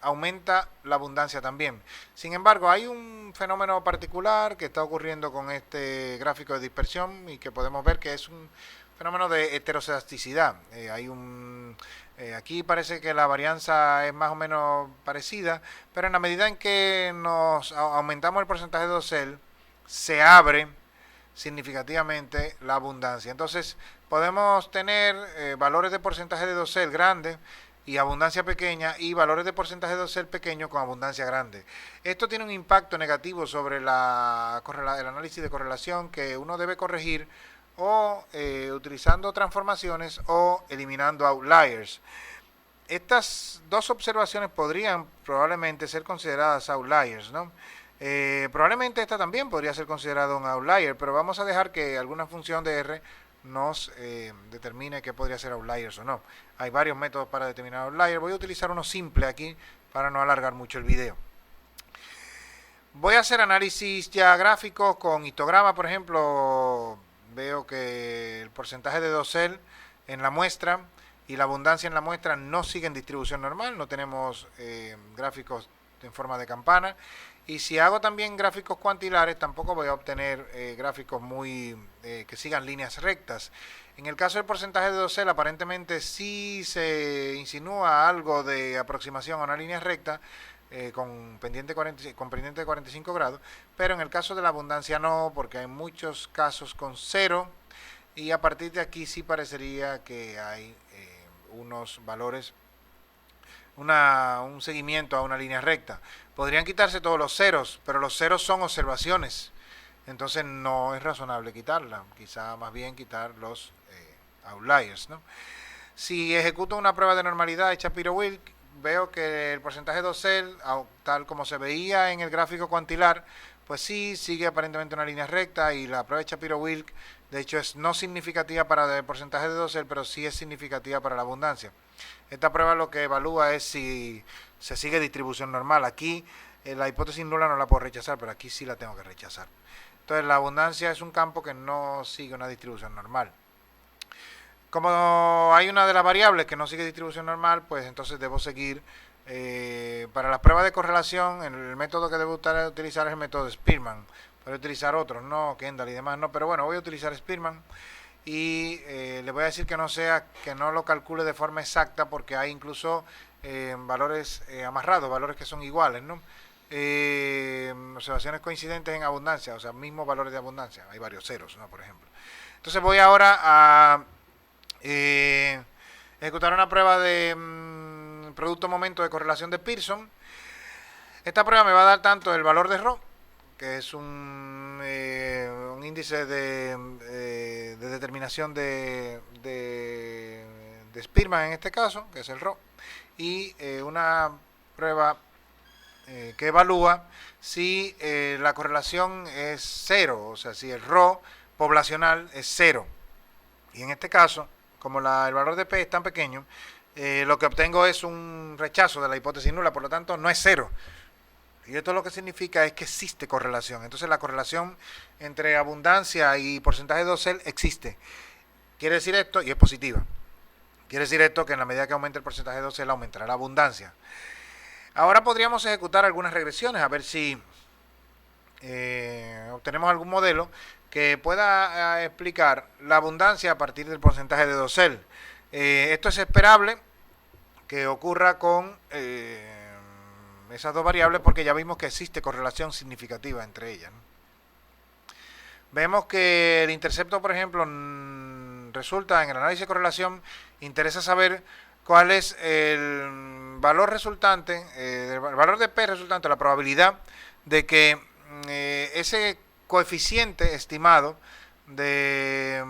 aumenta la abundancia también. Sin embargo, hay un fenómeno particular que está ocurriendo con este gráfico de dispersión y que podemos ver que es un fenómeno de heterocedasticidad. Aquí parece que la varianza es más o menos parecida, pero en la medida en que nos aumentamos el porcentaje de dosel, se abre significativamente la abundancia. Entonces, podemos tener valores de porcentaje de dosel grandes y abundancia pequeña, y valores de porcentaje de dosel pequeño con abundancia grande. Esto tiene un impacto negativo sobre el análisis de correlación que uno debe corregir o utilizando transformaciones o eliminando outliers. Estas dos observaciones podrían probablemente ser consideradas outliers, ¿no? Probablemente esta también podría ser considerada un outlier, pero vamos a dejar que alguna función de R nos determine qué podría ser outliers o no. Hay varios métodos para determinar outliers. Voy a utilizar uno simple aquí para no alargar mucho el video. Voy a hacer análisis ya gráficos con histograma, por ejemplo. Veo que el porcentaje de dosel en la muestra y la abundancia en la muestra no siguen distribución normal, no tenemos gráficos en forma de campana. Y si hago también gráficos cuantilares, tampoco voy a obtener gráficos muy que sigan líneas rectas. En el caso del porcentaje de dosel, aparentemente sí se insinúa algo de aproximación a una línea recta con pendiente de 45 grados, pero en el caso de la abundancia no, porque hay muchos casos con 0, y a partir de aquí sí parecería que hay unos valores, un seguimiento a una línea recta. Podrían quitarse todos los ceros, pero los ceros son observaciones, entonces no es razonable quitarla, quizá más bien quitar los outliers, ¿no? Si ejecuto una prueba de normalidad de Shapiro-Wilk, veo que el porcentaje de dosel, tal como se veía en el gráfico cuantilar, pues sí, sigue aparentemente una línea recta, y la prueba de Shapiro-Wilk, de hecho, es no significativa para el porcentaje de dosel, pero sí es significativa para la abundancia. Esta prueba lo que evalúa es si se sigue distribución normal. Aquí la hipótesis nula no la puedo rechazar, pero aquí sí la tengo que rechazar. Entonces, la abundancia es un campo que no sigue una distribución normal. Como hay una de las variables que no sigue distribución normal, pues entonces debo seguir, para las pruebas de correlación, el método que debo utilizar es el método de Spearman. Puedo utilizar otros, no, Kendall y demás, no, pero bueno, voy a utilizar Spearman, y le voy a decir que no lo calcule de forma exacta, porque hay incluso valores amarrados, valores que son iguales, ¿no? Observaciones coincidentes en abundancia, o sea, mismos valores de abundancia, hay varios ceros, ¿no? Por ejemplo. Entonces voy ahora a ejecutar una prueba de producto momento de correlación de Pearson. Esta prueba me va a dar tanto el valor de ρ, que es un índice de determinación de Spearman en este caso, que es el ρ, y una prueba que evalúa si la correlación es 0, o sea, si el ρ poblacional es 0. Y en este caso, como el valor de P es tan pequeño, lo que obtengo es un rechazo de la hipótesis nula, por lo tanto no es 0. Y esto lo que significa es que existe correlación. Entonces la correlación entre abundancia y porcentaje de dosel existe. Quiere decir esto, y es positiva. Quiere decir esto que en la medida que aumente el porcentaje de dosel, aumentará la abundancia. Ahora podríamos ejecutar algunas regresiones, a ver si obtenemos algún modelo que pueda explicar la abundancia a partir del porcentaje de dosel. Esto es esperable que ocurra con esas dos variables porque ya vimos que existe correlación significativa entre ellas, ¿no? Vemos que el intercepto, por ejemplo, resulta en el análisis de correlación, interesa saber cuál es el valor resultante, el valor de P resultante, la probabilidad de que ese coeficiente estimado de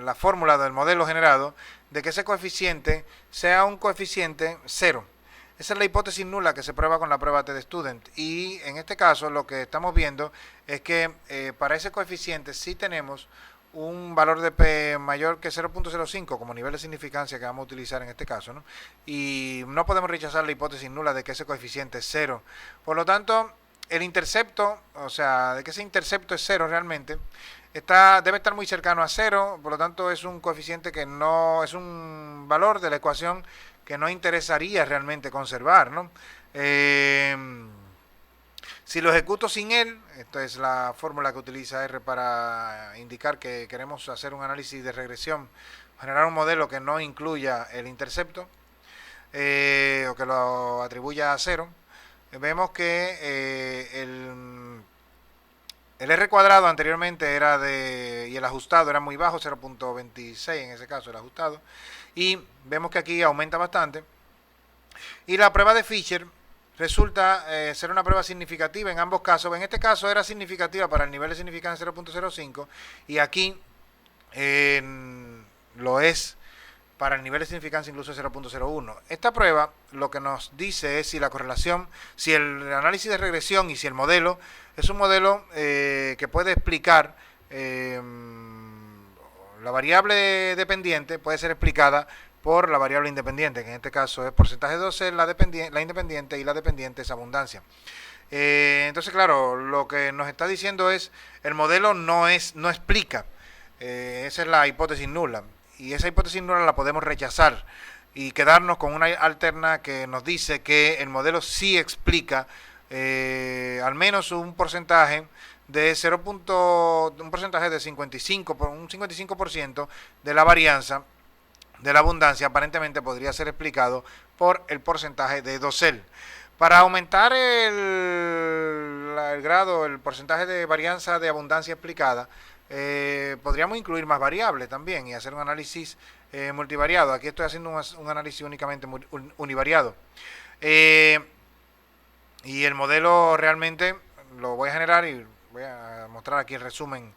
la fórmula del modelo generado, de que ese coeficiente sea un coeficiente cero. Esa es la hipótesis nula que se prueba con la prueba TD-Student. Y en este caso lo que estamos viendo es que para ese coeficiente sí tenemos un valor de P mayor que 0.05 como nivel de significancia que vamos a utilizar en este caso, ¿no? Y no podemos rechazar la hipótesis nula de que ese coeficiente es cero. Por lo tanto, el intercepto, o sea, de que ese intercepto es cero realmente, debe estar muy cercano a cero, por lo tanto es un coeficiente que no, es un valor de la ecuación que no interesaría realmente conservar, ¿no? Si lo ejecuto sin él, esta es la fórmula que utiliza R para indicar que queremos hacer un análisis de regresión, generar un modelo que no incluya el intercepto, o que lo atribuya a cero. Vemos que el R cuadrado anteriormente era y el ajustado era muy bajo, 0.26 en ese caso el ajustado, y vemos que aquí aumenta bastante. Y la prueba de Fisher resulta ser una prueba significativa en ambos casos. En este caso era significativa para el nivel de significancia 0.05 y aquí lo es para el nivel de significancia incluso 0.01. Esta prueba lo que nos dice es si la correlación, si el análisis de regresión y si el modelo es un modelo que puede explicar la variable dependiente, puede ser explicada por la variable independiente, que en este caso es porcentaje de dosel, la independiente, y la dependiente es abundancia. Entonces, claro, lo que nos está diciendo es, el modelo no explica, esa es la hipótesis nula, y esa hipótesis nula la podemos rechazar y quedarnos con una alterna que nos dice que el modelo sí explica al menos un porcentaje de un porcentaje de 55% de la varianza de la abundancia aparentemente podría ser explicado por el porcentaje de dosel. Para aumentar el grado, el porcentaje de varianza de abundancia explicada, podríamos incluir más variables también y hacer un análisis multivariado. Aquí estoy haciendo un análisis únicamente univariado. Y el modelo realmente lo voy a generar y voy a mostrar aquí el resumen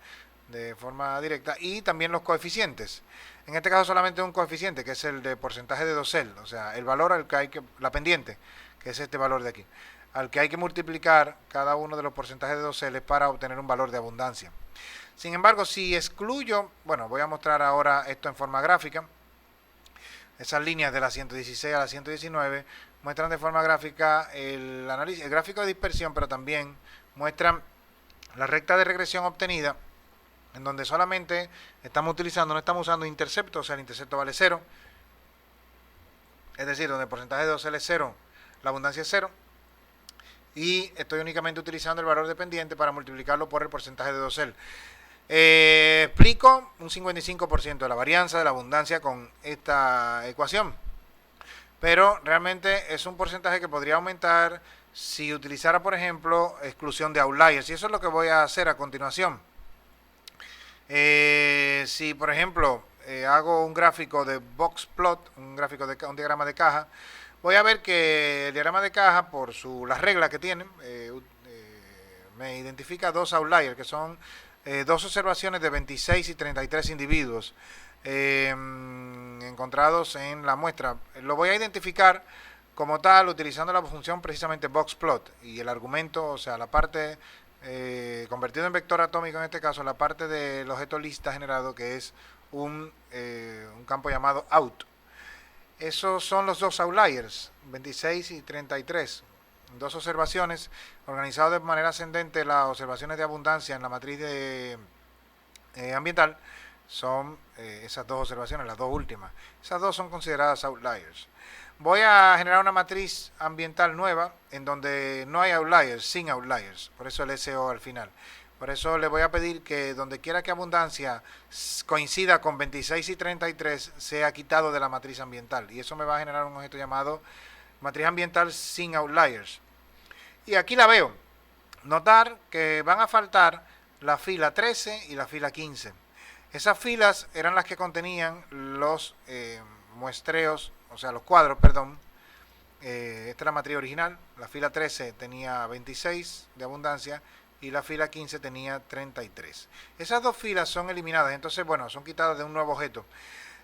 de forma directa, y también los coeficientes. En este caso solamente un coeficiente, que es el de porcentaje de dosel, o sea, el valor al que hay que, la pendiente, que es este valor de aquí, al que hay que multiplicar cada uno de los porcentajes de doseles para obtener un valor de abundancia. Sin embargo, si excluyo, bueno, voy a mostrar ahora esto en forma gráfica. Esas líneas de la 116 a la 119 muestran de forma gráfica el gráfico de dispersión, pero también muestran la recta de regresión obtenida, en donde solamente no estamos usando intercepto, o sea, el intercepto vale 0, es decir, donde el porcentaje de dosel es 0, la abundancia es 0, y estoy únicamente utilizando el valor dependiente para multiplicarlo por el porcentaje de dosel. Explico un 55% de la varianza de la abundancia con esta ecuación, pero realmente es un porcentaje que podría aumentar si utilizara, por ejemplo, exclusión de outliers, y eso es lo que voy a hacer a continuación. Si, por ejemplo, hago un gráfico de box plot, un diagrama de caja, voy a ver que el diagrama de caja, por las reglas que tiene, me identifica dos outliers, que son dos observaciones de 26 y 33 individuos encontrados en la muestra. Lo voy a identificar como tal utilizando la función precisamente boxplot y el argumento, o sea, la parte convertido en vector atómico, en este caso la parte del objeto lista generado, que es un campo llamado out. Esos son los dos outliers, 26 y 33. Dos observaciones organizadas de manera ascendente. Las observaciones de abundancia en la matriz ambiental son esas dos observaciones, las dos últimas. Esas dos son consideradas outliers. Voy a generar una matriz ambiental nueva en donde no hay outliers, sin outliers, por eso el SO al final. Por eso le voy a pedir que donde quiera que abundancia coincida con 26 y 33 sea quitado de la matriz ambiental, y eso me va a generar un objeto llamado matriz ambiental sin outliers. Y aquí la veo. Notar que van a faltar la fila 13 y la fila 15. Esas filas eran las que contenían los muestreos, o sea, los cuadros, perdón. Esta es la matriz original. La fila 13 tenía 26 de abundancia y la fila 15 tenía 33. Esas dos filas son eliminadas, entonces, bueno, son quitadas de un nuevo objeto.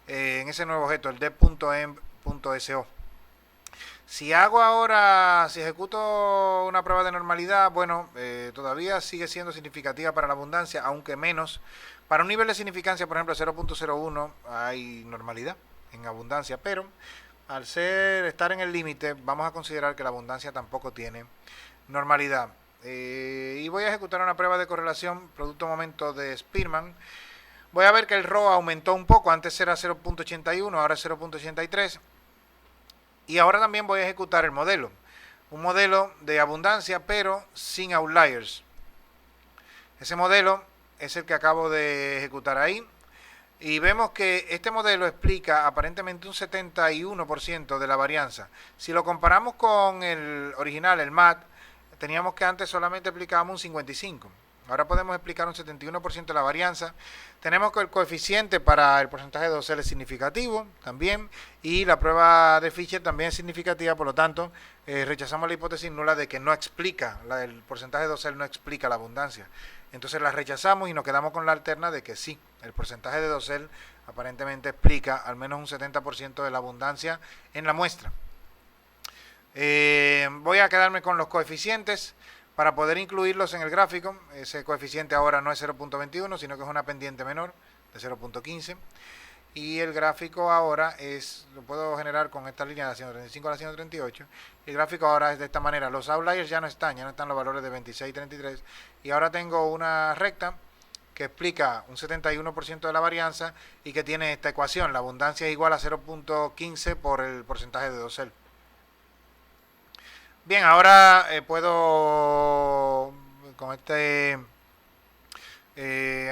En ese nuevo objeto, el dev.env.so. Si hago ahora, si ejecuto una prueba de normalidad, bueno, todavía sigue siendo significativa para la abundancia, aunque menos. Para un nivel de significancia, por ejemplo, 0.01, hay normalidad en abundancia, pero al estar en el límite, vamos a considerar que la abundancia tampoco tiene normalidad. Y voy a ejecutar una prueba de correlación producto momento de Spearman. Voy a ver que el RO aumentó un poco, antes era 0.81, ahora es 0.83. Y ahora también voy a ejecutar el modelo. Un modelo de abundancia, pero sin outliers. Ese modelo es el que acabo de ejecutar ahí. Y vemos que este modelo explica aparentemente un 71% de la varianza. Si lo comparamos con el original, el MAT, teníamos que antes solamente explicábamos un 55%. Ahora podemos explicar un 71% de la varianza. Tenemos que el coeficiente para el porcentaje de dosel es significativo también. Y la prueba de Fisher también es significativa. Por lo tanto, rechazamos la hipótesis nula de que no explica, el porcentaje de dosel no explica la abundancia. Entonces la rechazamos y nos quedamos con la alterna de que sí, el porcentaje de dosel aparentemente explica al menos un 70% de la abundancia en la muestra. Voy a quedarme con los coeficientes para poder incluirlos en el gráfico. Ese coeficiente ahora no es 0.21, sino que es una pendiente menor de 0.15. Y el gráfico ahora lo puedo generar con esta línea de la 135 a la 138. El gráfico ahora es de esta manera. Los outliers ya no están los valores de 26 y 33. Y ahora tengo una recta que explica un 71% de la varianza y que tiene esta ecuación. La abundancia es igual a 0.15 por el porcentaje de dosel. Bien, ahora puedo, con este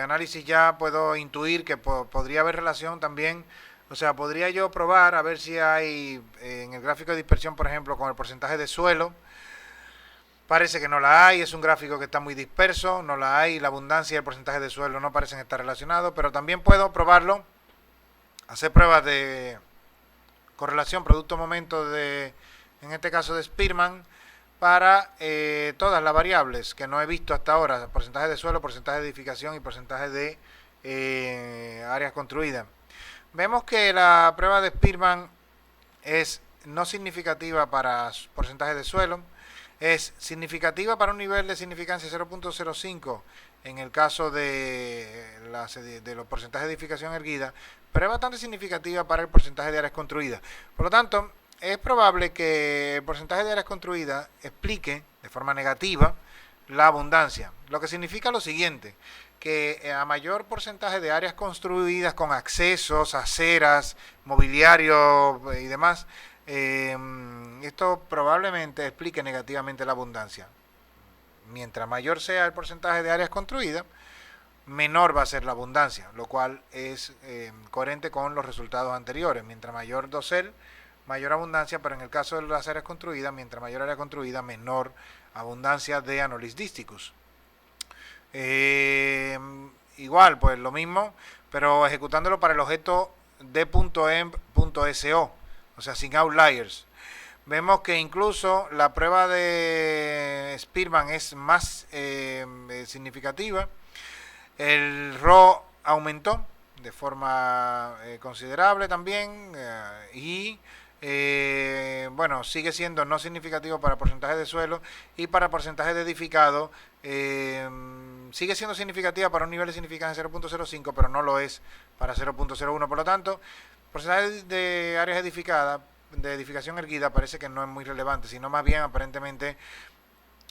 análisis ya puedo intuir que podría haber relación también, o sea, podría yo probar a ver si hay en el gráfico de dispersión, por ejemplo, con el porcentaje de suelo. Parece que no la hay, es un gráfico que está muy disperso, no la hay, la abundancia y el porcentaje de suelo no parecen estar relacionados, pero también puedo probarlo, hacer pruebas de correlación producto-momento en este caso de Spearman, para todas las variables que no he visto hasta ahora, porcentaje de suelo, porcentaje de edificación y porcentaje de áreas construidas. Vemos que la prueba de Spearman es no significativa para porcentaje de suelo, es significativa para un nivel de significancia 0.05 en el caso de los porcentajes de edificación erguida, pero es bastante significativa para el porcentaje de áreas construidas. Por lo tanto, es probable que el porcentaje de áreas construidas explique de forma negativa la abundancia, lo que significa lo siguiente, que a mayor porcentaje de áreas construidas con accesos, aceras, mobiliario y demás, esto probablemente explique negativamente la abundancia. Mientras mayor sea el porcentaje de áreas construidas, menor va a ser la abundancia, lo cual es coherente con los resultados anteriores. Mientras mayor dosel, mayor abundancia, pero en el caso de las áreas construidas, mientras mayor área construida, menor abundancia de Anolis disticus. Igual, pues lo mismo, pero ejecutándolo para el objeto d.env.so, o sea, sin outliers. Vemos que incluso la prueba de Spearman es más significativa. El RO aumentó de forma considerable también y bueno, sigue siendo no significativo para porcentaje de suelo y para porcentaje de edificado sigue siendo significativa para un nivel de significancia 0.05, pero no lo es para 0.01. Por lo tanto, porcentaje de áreas edificadas, de edificación erguida, parece que no es muy relevante, sino más bien aparentemente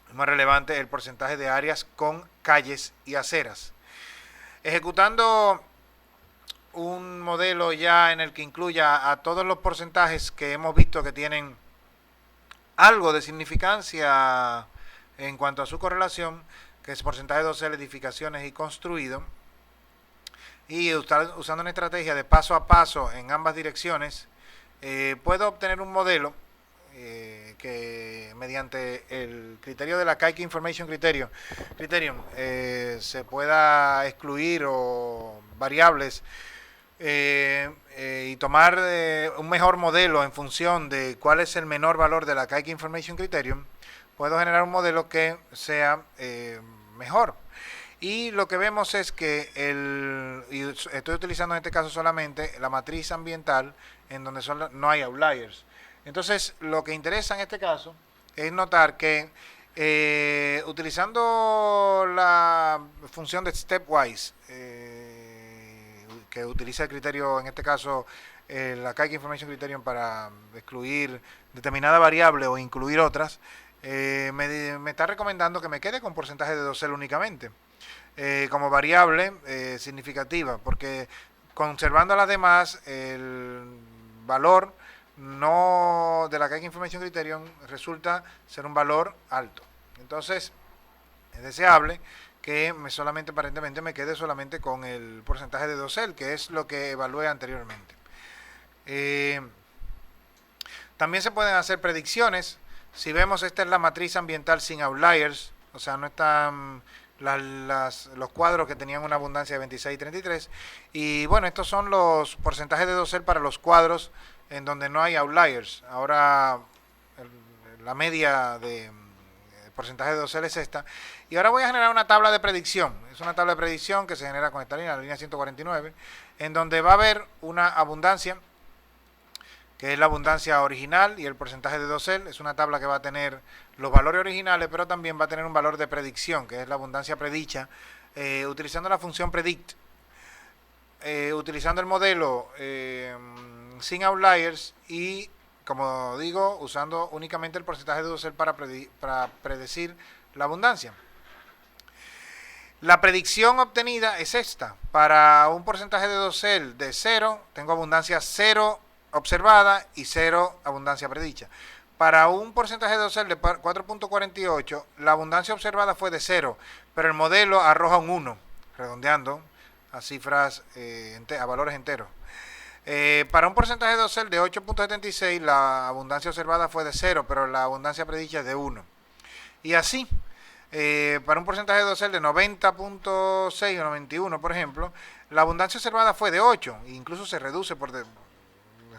es más relevante el porcentaje de áreas con calles y aceras. Ejecutando un modelo ya en el que incluya a todos los porcentajes que hemos visto que tienen algo de significancia en cuanto a su correlación, que es porcentaje de dosel, edificaciones y construido, y usando una estrategia de paso a paso en ambas direcciones, puedo obtener un modelo que mediante el criterio de la Kike Information Criterion se pueda excluir o variables y tomar un mejor modelo en función de cuál es el menor valor de la Kike Information Criterion, puedo generar un modelo que sea mejor. Y lo que vemos es que y estoy utilizando en este caso solamente la matriz ambiental en donde no hay outliers. Entonces, lo que interesa en este caso es notar que utilizando la función de stepwise, que utiliza el criterio, en este caso, la Kike Information Criterion para excluir determinada variable o incluir otras, me está recomendando que me quede con porcentaje de dosel únicamente como variable significativa, porque conservando las demás, el valor no de la Kike Information Criterion resulta ser un valor alto. Entonces, es deseable que solamente aparentemente me quede solamente con el porcentaje de dosel, que es lo que evalué anteriormente. También se pueden hacer predicciones. Si vemos, esta es la matriz ambiental sin outliers, o sea, no están los cuadros que tenían una abundancia de 26 y 33. Y bueno, estos son los porcentajes de dosel para los cuadros en donde no hay outliers. Ahora la media de porcentaje de dosel es esta. Y ahora voy a generar una tabla de predicción. Es una tabla de predicción que se genera con esta línea, la línea 149, en donde va a haber una abundancia, que es la abundancia original, y el porcentaje de dosel. Es una tabla que va a tener los valores originales, pero también va a tener un valor de predicción, que es la abundancia predicha, utilizando la función predict, utilizando el modelo sin outliers y, como digo, usando únicamente el porcentaje de dosel para predecir la abundancia. La predicción obtenida es esta. Para un porcentaje de dosel de 0, tengo abundancia 0 observada y 0 abundancia predicha. Para un porcentaje de dosel de 4.48, la abundancia observada fue de 0, pero el modelo arroja un 1, redondeando a cifras, a valores enteros. Para un porcentaje de dosel de 8.76, la abundancia observada fue de 0, pero la abundancia predicha es de 1. Y así, para un porcentaje de dosel de 90.6 o 91, por ejemplo, la abundancia observada fue de 8, e incluso se reduce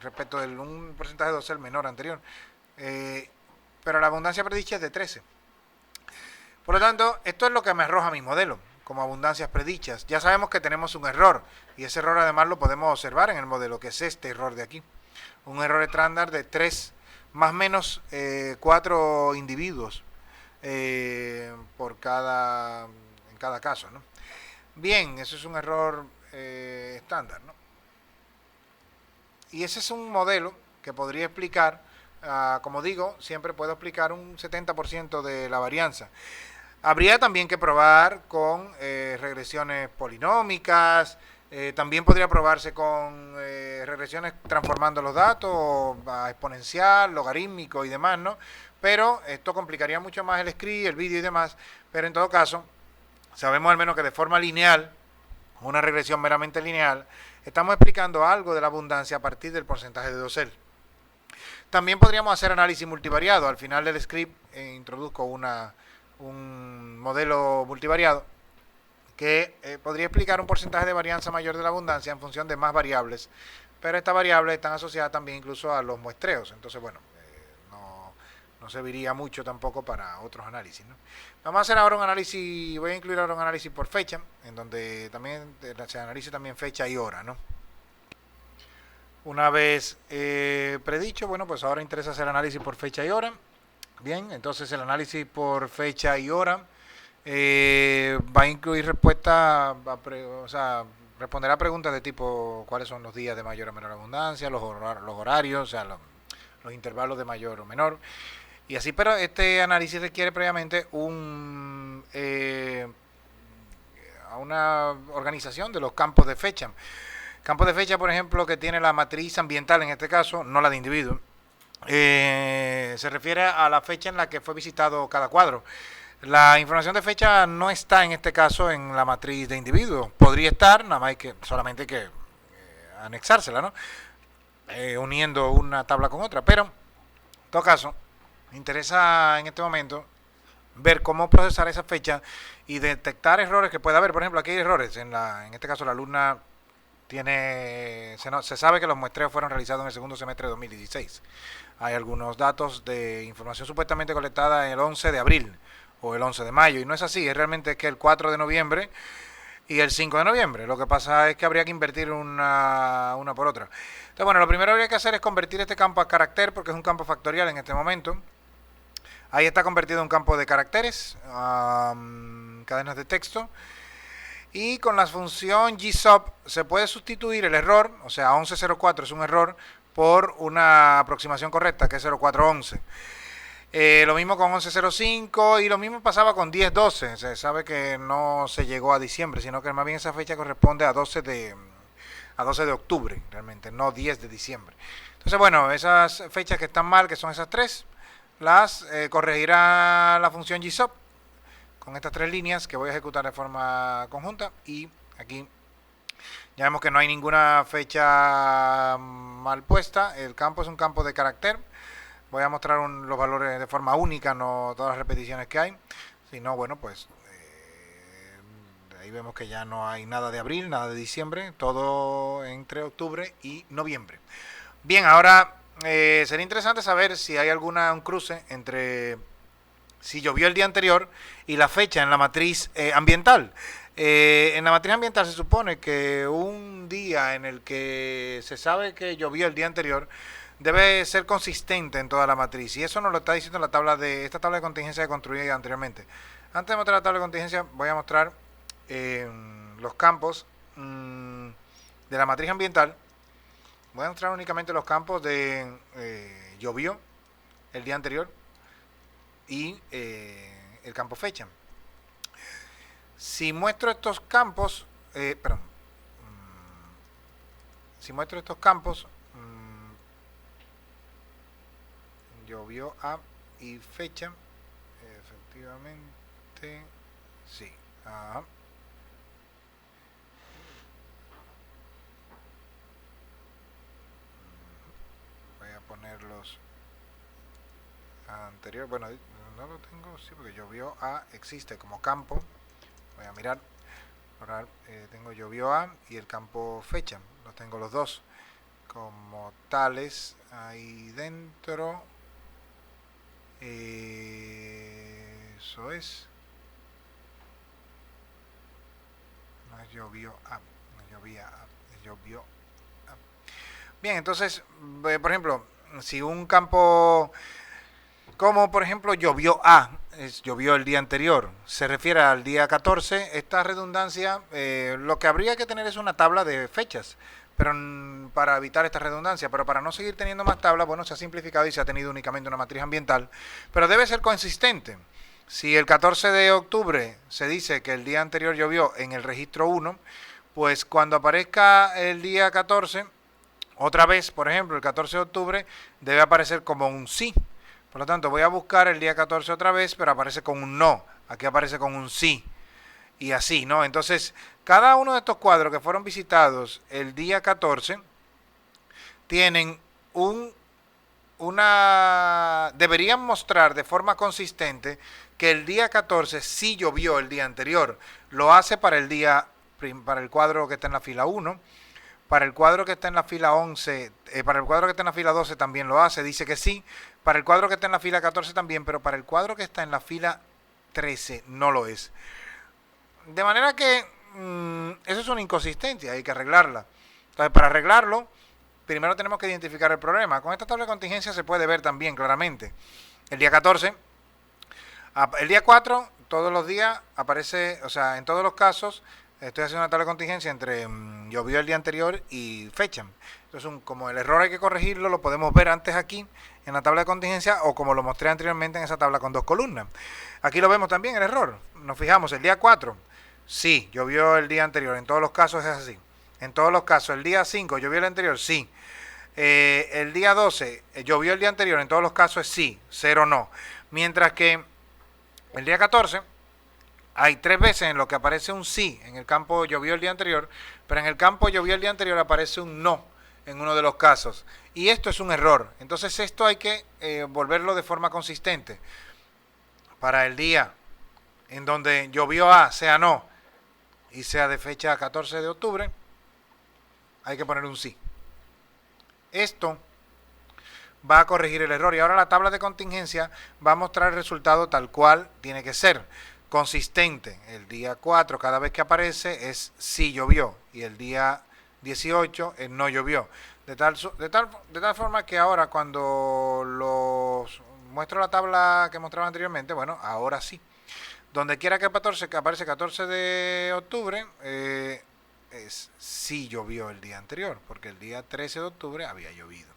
respecto de un porcentaje de dosel menor anterior, pero la abundancia predicha es de 13. Por lo tanto, esto es lo que me arroja mi modelo como abundancias predichas. Ya sabemos que tenemos un error, y ese error además lo podemos observar en el modelo, que es este error de aquí, un error estándar de 3 más menos 4 individuos en cada caso, ¿no? Bien, eso es un error estándar, ¿no? Y ese es un modelo que podría explicar, como digo, siempre puedo explicar un 70% de la varianza. Habría también que probar con regresiones polinómicas, también podría probarse con regresiones transformando los datos a exponencial, logarítmico y demás, ¿no? Pero esto complicaría mucho más el script, el vídeo y demás, pero en todo caso, sabemos al menos que de forma lineal, una regresión meramente lineal, estamos explicando algo de la abundancia a partir del porcentaje de dosel. También podríamos hacer análisis multivariado. Al final del script introduzco un modelo multivariado que podría explicar un porcentaje de varianza mayor de la abundancia en función de más variables, pero estas variables están asociadas también incluso a los muestreos. Entonces, bueno, no serviría mucho tampoco para otros análisis, ¿no? Vamos a hacer ahora un análisis, voy a incluir ahora un análisis por fecha, en donde también se analice también fecha y hora, ¿no? Una vez predicho, bueno, pues ahora interesa hacer análisis por fecha y hora. Bien, entonces el análisis por fecha y hora va a incluir respuesta, o sea, responderá preguntas de tipo cuáles son los días de mayor o menor abundancia, los horarios, o sea, los intervalos de mayor o menor. Y así, pero este análisis requiere previamente una organización de los campos de fecha. Campos de fecha, por ejemplo, que tiene la matriz ambiental en este caso, no la de individuo. Se refiere a la fecha en la que fue visitado cada cuadro. La información de fecha no está en este caso en la matriz de individuo. Podría estar, nada más solamente hay que anexársela, ¿no? Uniendo una tabla con otra, pero en todo caso Me interesa en este momento ver cómo procesar esa fecha y detectar errores que pueda haber. Por ejemplo, aquí hay errores. En este caso, la luna se sabe que los muestreos fueron realizados en el segundo semestre de 2016. Hay algunos datos de información supuestamente colectada el 11 de abril o el 11 de mayo, y no es así, es realmente que el 4 de noviembre y el 5 de noviembre. Lo que pasa es que habría que invertir una por otra. Entonces, bueno, lo primero que habría que hacer es convertir este campo a carácter, porque es un campo factorial en este momento. Ahí está convertido en un campo de caracteres, cadenas de texto. Y con la función gsub se puede sustituir el error, o sea, 1104 es un error, por una aproximación correcta, que es 0411. Lo mismo con 1105 y lo mismo pasaba con 1012. Se sabe que no se llegó a diciembre, sino que más bien esa fecha corresponde a 12 de octubre, realmente, no 10 de diciembre. Entonces, bueno, esas fechas que están mal, que son esas tres, las corregirá la función gsub con estas tres líneas que voy a ejecutar de forma conjunta, y aquí ya vemos que no hay ninguna fecha mal puesta. El campo es un campo de carácter. Voy a mostrar los valores de forma única, no todas las repeticiones que hay. Si no, bueno, pues ahí vemos que ya no hay nada de abril, nada de diciembre, todo entre octubre y noviembre. Bien, ahora sería interesante saber si hay un cruce entre si llovió el día anterior y la fecha en la matriz ambiental. En la matriz ambiental se supone que un día en el que se sabe que llovió el día anterior debe ser consistente en toda la matriz, y eso nos lo está diciendo esta tabla de contingencia que construí anteriormente. Antes de mostrar la tabla de contingencia, voy a mostrar los campos de la matriz ambiental. Voy a mostrar únicamente los campos de llovió el día anterior y el campo fecha. Si muestro estos campos, llovió a y fecha, efectivamente, sí. Ajá. Voy a ponerlos anterior, bueno, no lo tengo, sí, porque llovió a existe como campo. Voy a mirar. Ahora tengo llovió a y el campo fecha. Los tengo los dos como tales ahí dentro. Eso es. No es llovió a. No llovía a. Es llovió a. Bien, entonces, por ejemplo, si un campo como por ejemplo llovió a, llovió el día anterior, se refiere al día 14, esta redundancia, lo que habría que tener es una tabla de fechas, pero para evitar esta redundancia, pero para no seguir teniendo más tablas, bueno, se ha simplificado y se ha tenido únicamente una matriz ambiental, pero debe ser consistente. Si el 14 de octubre se dice que el día anterior llovió en el registro 1, pues cuando aparezca el día 14, otra vez, por ejemplo, el 14 de octubre, debe aparecer como un sí. Por lo tanto, voy a buscar el día 14 otra vez, pero aparece con un no. Aquí aparece con un sí. Y así, ¿no? Entonces, cada uno de estos cuadros que fueron visitados el día 14 tienen deberían mostrar de forma consistente que el día 14 sí llovió el día anterior. Lo hace para el cuadro que está en la fila 1. Para el cuadro que está en la fila 11, para el cuadro que está en la fila 12 también lo hace, dice que sí. Para el cuadro que está en la fila 14 también, pero para el cuadro que está en la fila 13 no lo es. De manera que eso es una inconsistencia, hay que arreglarla. Entonces, para arreglarlo, primero tenemos que identificar el problema. Con esta tabla de contingencia se puede ver también claramente. El día 14, el día 4, todos los días aparece, o sea, en todos los casos, estoy haciendo una tabla de contingencia entre llovió el día anterior y fecha. Entonces, como el error hay que corregirlo, lo podemos ver antes aquí en la tabla de contingencia, o como lo mostré anteriormente en esa tabla con dos columnas. Aquí lo vemos también el error. Nos fijamos, el día 4, sí, llovió el día anterior. En todos los casos es así. En todos los casos, el día 5, llovió el anterior, sí. El día 12, llovió el día anterior. En todos los casos es sí, 0 no. Mientras que el día 14... hay 3 veces en lo que aparece un sí en el campo llovió el día anterior, pero en el campo llovió el día anterior aparece un no en uno de los casos. Y esto es un error. Entonces esto hay que volverlo de forma consistente. Para el día en donde llovió A, sea no, y sea de fecha 14 de octubre, hay que poner un sí. Esto va a corregir el error y ahora la tabla de contingencia va a mostrar el resultado tal cual tiene que ser, consistente. El día 4 cada vez que aparece es sí llovió y el día 18 no llovió. De tal forma que ahora cuando los muestro la tabla que mostraba anteriormente, bueno, ahora sí. Donde quiera que aparece 14 de octubre, sí llovió el día anterior, porque el día 13 de octubre había llovido.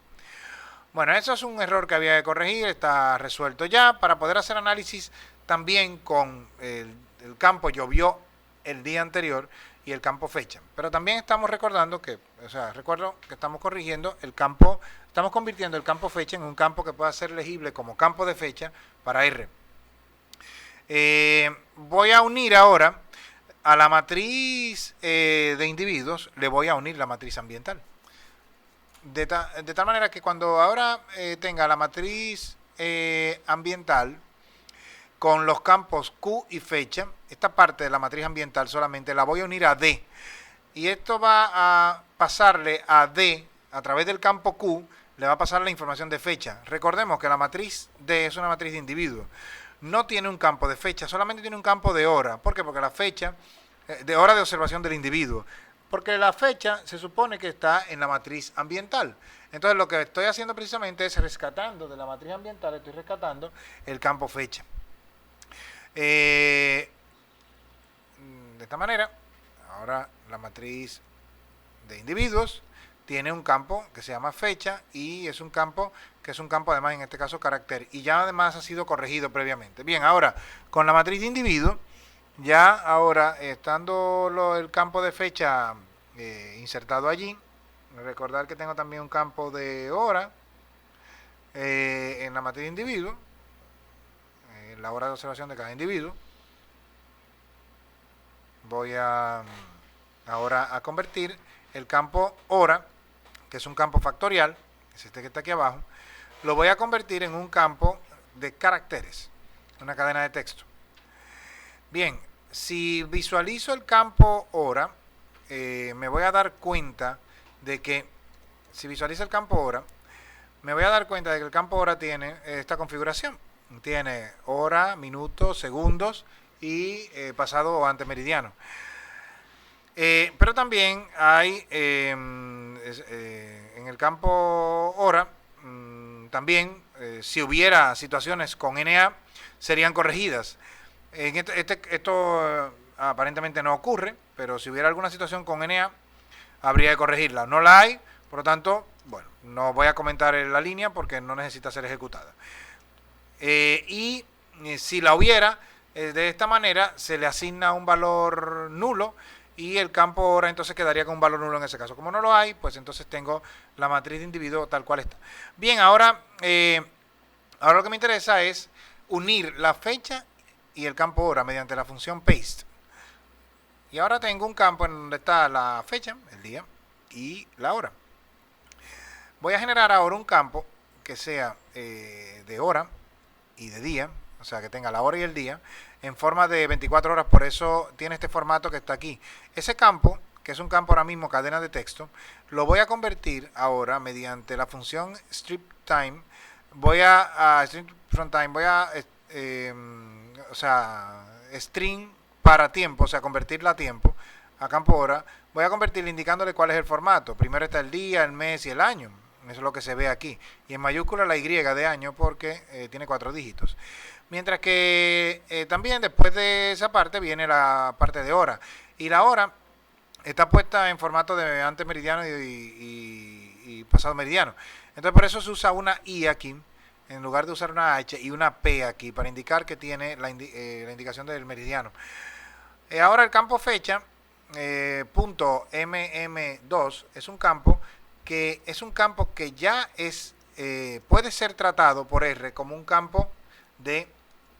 Bueno, eso es un error que había que corregir, está resuelto ya. Para poder hacer análisis también con el campo llovió el día anterior y el campo fecha. Pero también estamos recordando que, recuerdo que estamos corrigiendo el campo, estamos convirtiendo el campo fecha en un campo que pueda ser legible como campo de fecha para R. Voy a unir ahora a la matriz de individuos, le voy a unir la matriz ambiental. De tal manera que cuando ahora tenga la matriz ambiental con los campos Q y fecha, esta parte de la matriz ambiental solamente la voy a unir a D. Y esto va a pasarle a D, a través del campo Q, le va a pasar la información de fecha. Recordemos que la matriz D es una matriz de individuos. No tiene un campo de fecha, solamente tiene un campo de hora. ¿Por qué? Porque la fecha, de hora de observación del individuo. Porque la fecha se supone que está en la matriz ambiental. Entonces lo que estoy haciendo precisamente es rescatando de la matriz ambiental, estoy rescatando el campo fecha. De esta manera, ahora la matriz de individuos tiene un campo que se llama fecha y es un campo que es un campo además en este caso carácter y ya además ha sido corregido previamente. Bien, ahora con la matriz de individuo, ya ahora estando el campo de fecha insertado allí, recordar que tengo también un campo de hora en la matriz de individuo, la hora de observación de cada individuo. Voy ahora a convertir el campo hora, que es un campo factorial, es este que está aquí abajo, lo voy a convertir en un campo de caracteres, una cadena de texto. Bien, si visualizo el campo hora, me voy a dar cuenta de que, si visualizo el campo hora, me voy a dar cuenta de que el campo hora tiene esta configuración. Tiene hora, minutos, segundos y pasado o antemeridiano. Pero también hay en el campo hora, también si hubiera situaciones con NA, serían corregidas. Esto aparentemente no ocurre, pero si hubiera alguna situación con NA, habría que corregirla. No la hay, por lo tanto, bueno, no voy a comentar en la línea porque no necesita ser ejecutada. Y si la hubiera, de esta manera se le asigna un valor nulo y el campo hora entonces quedaría con un valor nulo en ese caso. Como no lo hay, pues entonces tengo la matriz de individuo tal cual está. Bien, ahora lo que me interesa es unir la fecha y el campo hora mediante la función paste. Y ahora tengo un campo en donde está la fecha, el día y la hora. Voy a generar ahora un campo que sea de hora y de día, o sea que tenga la hora y el día en forma de 24 horas, por eso tiene este formato que está aquí. Ese campo, que es un campo ahora mismo cadena de texto, lo voy a convertir ahora mediante la función strip time. Voy a strip from time, voy a string para tiempo, o sea, convertirla a tiempo, a campo hora. Voy a convertirla indicándole cuál es el formato. Primero está el día, el mes y el año. Eso es lo que se ve aquí. Y en mayúscula la Y de año porque tiene 4 dígitos. Mientras que también después de esa parte viene la parte de hora. Y la hora está puesta en formato de antemeridiano y pasado meridiano. Entonces por eso se usa una I aquí, en lugar de usar una H y una P aquí, para indicar que tiene la indicación del meridiano. Ahora el campo fecha, punto MM2, es un campo que ya puede ser tratado por R como un campo de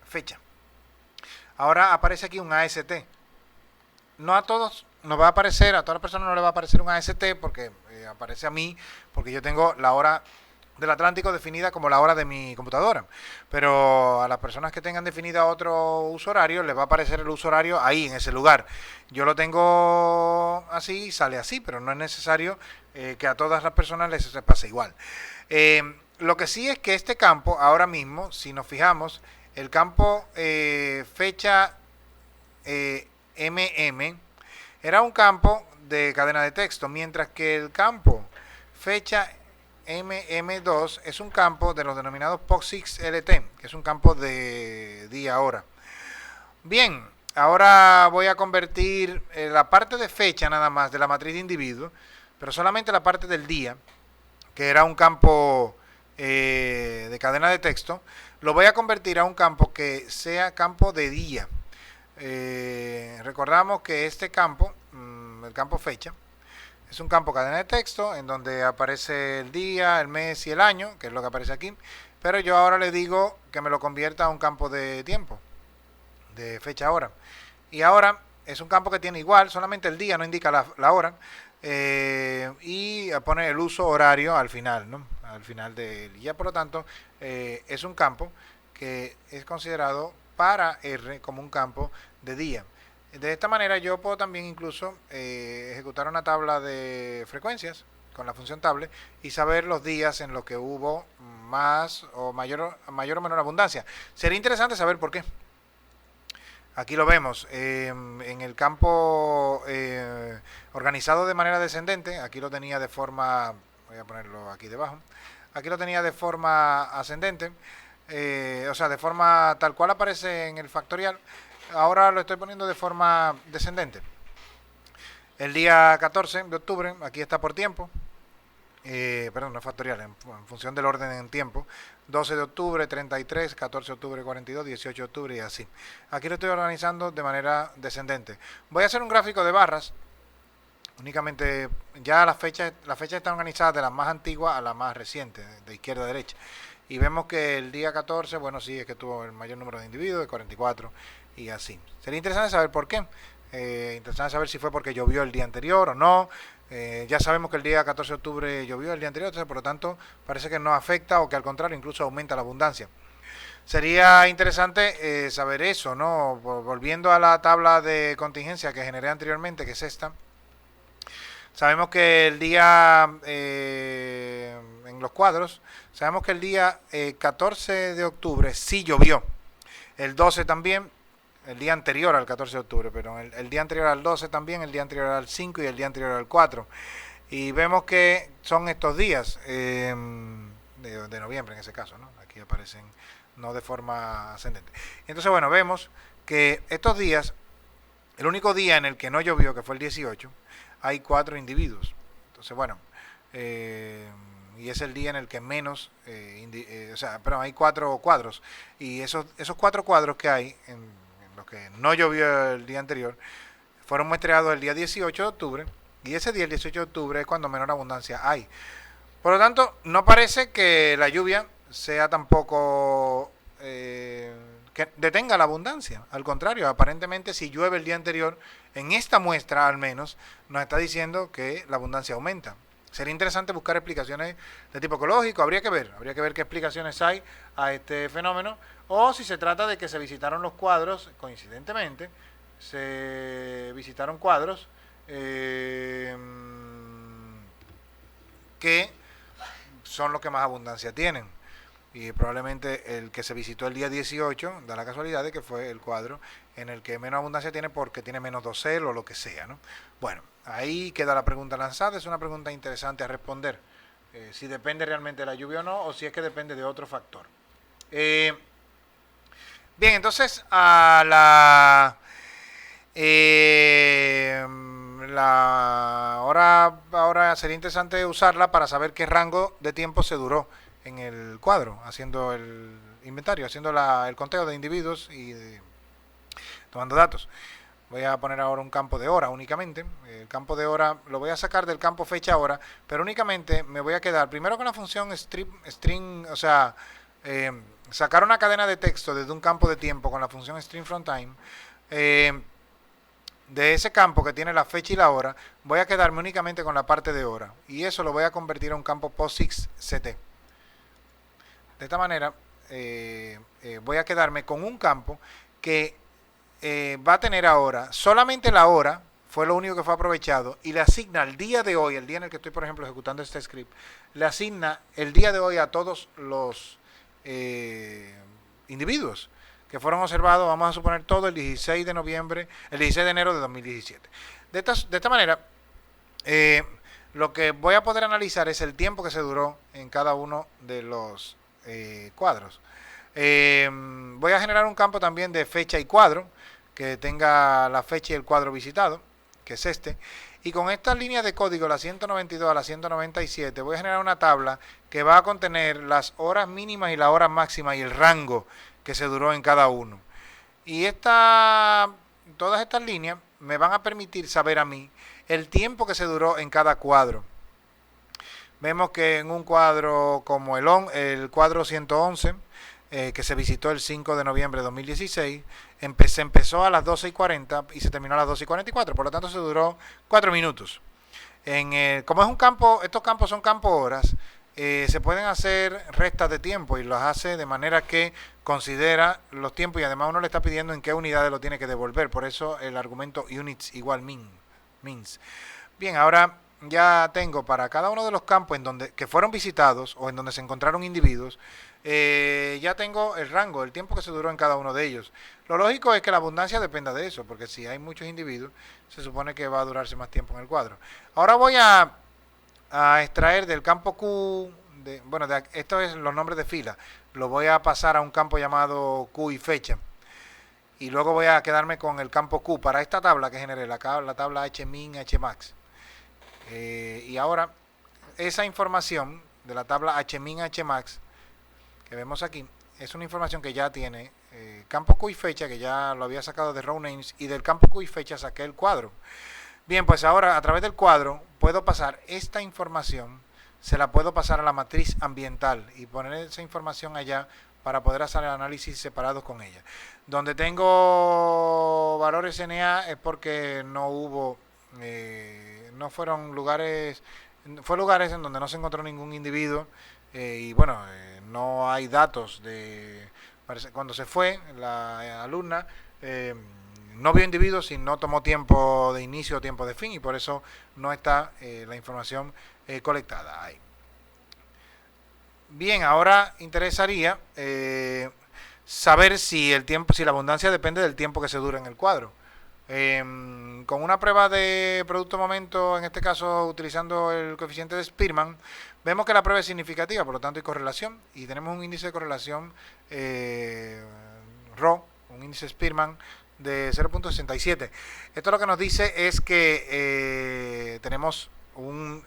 fecha. Ahora aparece aquí un AST. no a todos nos va a aparecer, a todas las personas no le va a aparecer un AST porque aparece a mí, porque yo tengo la hora del Atlántico definida como la hora de mi computadora, pero a las personas que tengan definida otro uso horario les va a aparecer el uso horario ahí en ese lugar. Yo lo tengo así, sale así, pero no es necesario que a todas las personas les pase igual. Lo que sí es que este campo ahora mismo, si nos fijamos, el campo fecha MM era un campo de cadena de texto, mientras que el campo fecha MM2 es un campo de los denominados POSIX-LT, que es un campo de día-hora. Bien, ahora voy a convertir la parte de fecha nada más de la matriz de individuo, pero solamente la parte del día, que era un campo de cadena de texto, lo voy a convertir a un campo que sea campo de día. Recordamos que este campo, el campo fecha, es un campo cadena de texto en donde aparece el día, el mes y el año, que es lo que aparece aquí, pero yo ahora le digo que me lo convierta a un campo de tiempo, de fecha hora. Y ahora es un campo que tiene igual, solamente el día no indica la hora, y pone el uso horario al final, ¿no? Al final del día, por lo tanto, es un campo que es considerado para R como un campo de día. De esta manera yo puedo también incluso ejecutar una tabla de frecuencias con la función table y saber los días en los que hubo más o mayor o menor abundancia. Sería interesante saber por qué. Aquí lo vemos en el campo organizado de manera descendente. Aquí lo tenía de forma, voy a ponerlo aquí debajo, aquí lo tenía de forma ascendente, o sea, de forma tal cual aparece en el factorial. Ahora lo estoy poniendo de forma descendente. El día 14 de octubre, aquí está por tiempo, perdón, no es factorial, en función del orden en tiempo. 12 de octubre, 33, 14 de octubre, 42, 18 de octubre y así. Aquí lo estoy organizando de manera descendente. Voy a hacer un gráfico de barras. Únicamente ya la fecha está organizada de la más antigua a la más reciente, de izquierda a derecha. Y vemos que el día 14, bueno, sí, es que tuvo el mayor número de individuos, de 44, y así. Sería interesante saber por qué. Interesante saber si fue porque llovió el día anterior o no. Ya sabemos que el día 14 de octubre llovió el día anterior, entonces por lo tanto parece que no afecta o que al contrario incluso aumenta la abundancia. Sería interesante saber eso, ¿no? Volviendo a la tabla de contingencia que generé anteriormente, que es esta. Sabemos que el día, en los cuadros, sabemos que el día 14 de octubre sí llovió. El 12 también, el día anterior al 14 de octubre, pero el día anterior al 12 también, el día anterior al 5 y el día anterior al 4. Y vemos que son estos días de noviembre en ese caso, ¿no? Aquí aparecen no de forma ascendente. Entonces, bueno, vemos que estos días, el único día en el que no llovió, que fue el 18, hay 4 individuos. Entonces, bueno, y es el día en el que menos, pero hay 4 cuadros. Y esos 4 cuadros que hay, en los que no llovió el día anterior, fueron muestreados el día 18 de octubre. Y ese día, el 18 de octubre, es cuando menor abundancia hay. Por lo tanto, no parece que la lluvia sea tampoco que detenga la abundancia. Al contrario, aparentemente si llueve el día anterior, en esta muestra al menos, nos está diciendo que la abundancia aumenta. Sería interesante buscar explicaciones de tipo ecológico, habría que ver qué explicaciones hay a este fenómeno, o si se trata de que se visitaron los cuadros, coincidentemente, se visitaron cuadros que son los que más abundancia tienen. Y probablemente el que se visitó el día 18 da la casualidad de que fue el cuadro en el que menos abundancia tiene porque tiene menos dosel o lo que sea, ¿no? Bueno, ahí queda la pregunta lanzada. Es una pregunta interesante a responder, si depende realmente de la lluvia o no, o si es que depende de otro factor. Bien, entonces ahora sería interesante usarla para saber qué rango de tiempo se duró en el cuadro, haciendo el inventario, haciendo el conteo de individuos y tomando datos. Voy a poner ahora un campo de hora únicamente. El campo de hora lo voy a sacar del campo fecha hora, pero únicamente me voy a quedar primero con la función string, o sea, sacar una cadena de texto desde un campo de tiempo con la función string from time. de ese campo que tiene la fecha y la hora, voy a quedarme únicamente con la parte de hora. Y eso lo voy a convertir a un campo POSIX-CT. De esta manera, voy a quedarme con un campo que va a tener ahora solamente la hora, fue lo único que fue aprovechado, y le asigna el día de hoy, el día en el que estoy, por ejemplo, ejecutando este script, le asigna el día de hoy a todos los individuos que fueron observados, vamos a suponer todo el 16 de noviembre, el 16 de enero de 2017. De esta manera, lo que voy a poder analizar es el tiempo que se duró en cada uno de los cuadros. Voy a generar un campo también de fecha y cuadro, que tenga la fecha y el cuadro visitado, que es este. Y con estas líneas de código, la 192 a la 197, voy a generar una tabla que va a contener las horas mínimas y las horas máximas y el rango que se duró en cada uno. Y todas estas líneas me van a permitir saber a mí el tiempo que se duró en cada cuadro. Vemos que en un cuadro como el cuadro 111, que se visitó el 5 de noviembre de 2016, se empezó a las 12:40 y se terminó a las 12:44, por lo tanto se duró 4 minutos. Como es un campo, estos campos son campo horas, se pueden hacer restas de tiempo y las hace de manera que considera los tiempos y además uno le está pidiendo en qué unidades lo tiene que devolver, por eso el argumento units igual means. Bien, ahora ya tengo para cada uno de los campos que fueron visitados o en donde se encontraron individuos, ya tengo el rango, el tiempo que se duró en cada uno de ellos. Lo lógico es que la abundancia dependa de eso, porque si hay muchos individuos, se supone que va a durarse más tiempo en el cuadro. Ahora voy a extraer del campo Q, esto es los nombres de fila, lo voy a pasar a un campo llamado Q y fecha. Y luego voy a quedarme con el campo Q para esta tabla que generé, la tabla HMIN, HMAX. Y ahora, esa información de la tabla HMIN, HMAX, que vemos aquí, es una información que ya tiene campo Q y fecha, que ya lo había sacado de Row Names, y del campo Q y fecha saqué el cuadro. Bien, pues ahora a través del cuadro puedo pasar esta información, se la puedo pasar a la matriz ambiental y poner esa información allá para poder hacer análisis separados con ella. Donde tengo valores NA es porque no hubo, no fueron lugares, fue lugares en donde no se encontró ningún individuo y bueno, no hay datos de cuando se fue la alumna. No vio individuos y no tomó tiempo de inicio o tiempo de fin y por eso no está la información colectada ahí. Bien, ahora interesaría saber si la abundancia depende del tiempo que se dura en el cuadro. Con una prueba de producto momento, en este caso utilizando el coeficiente de Spearman, vemos que la prueba es significativa, por lo tanto hay correlación y tenemos un índice de correlación RO, un índice Spearman de 0.67. Esto lo que nos dice es que tenemos un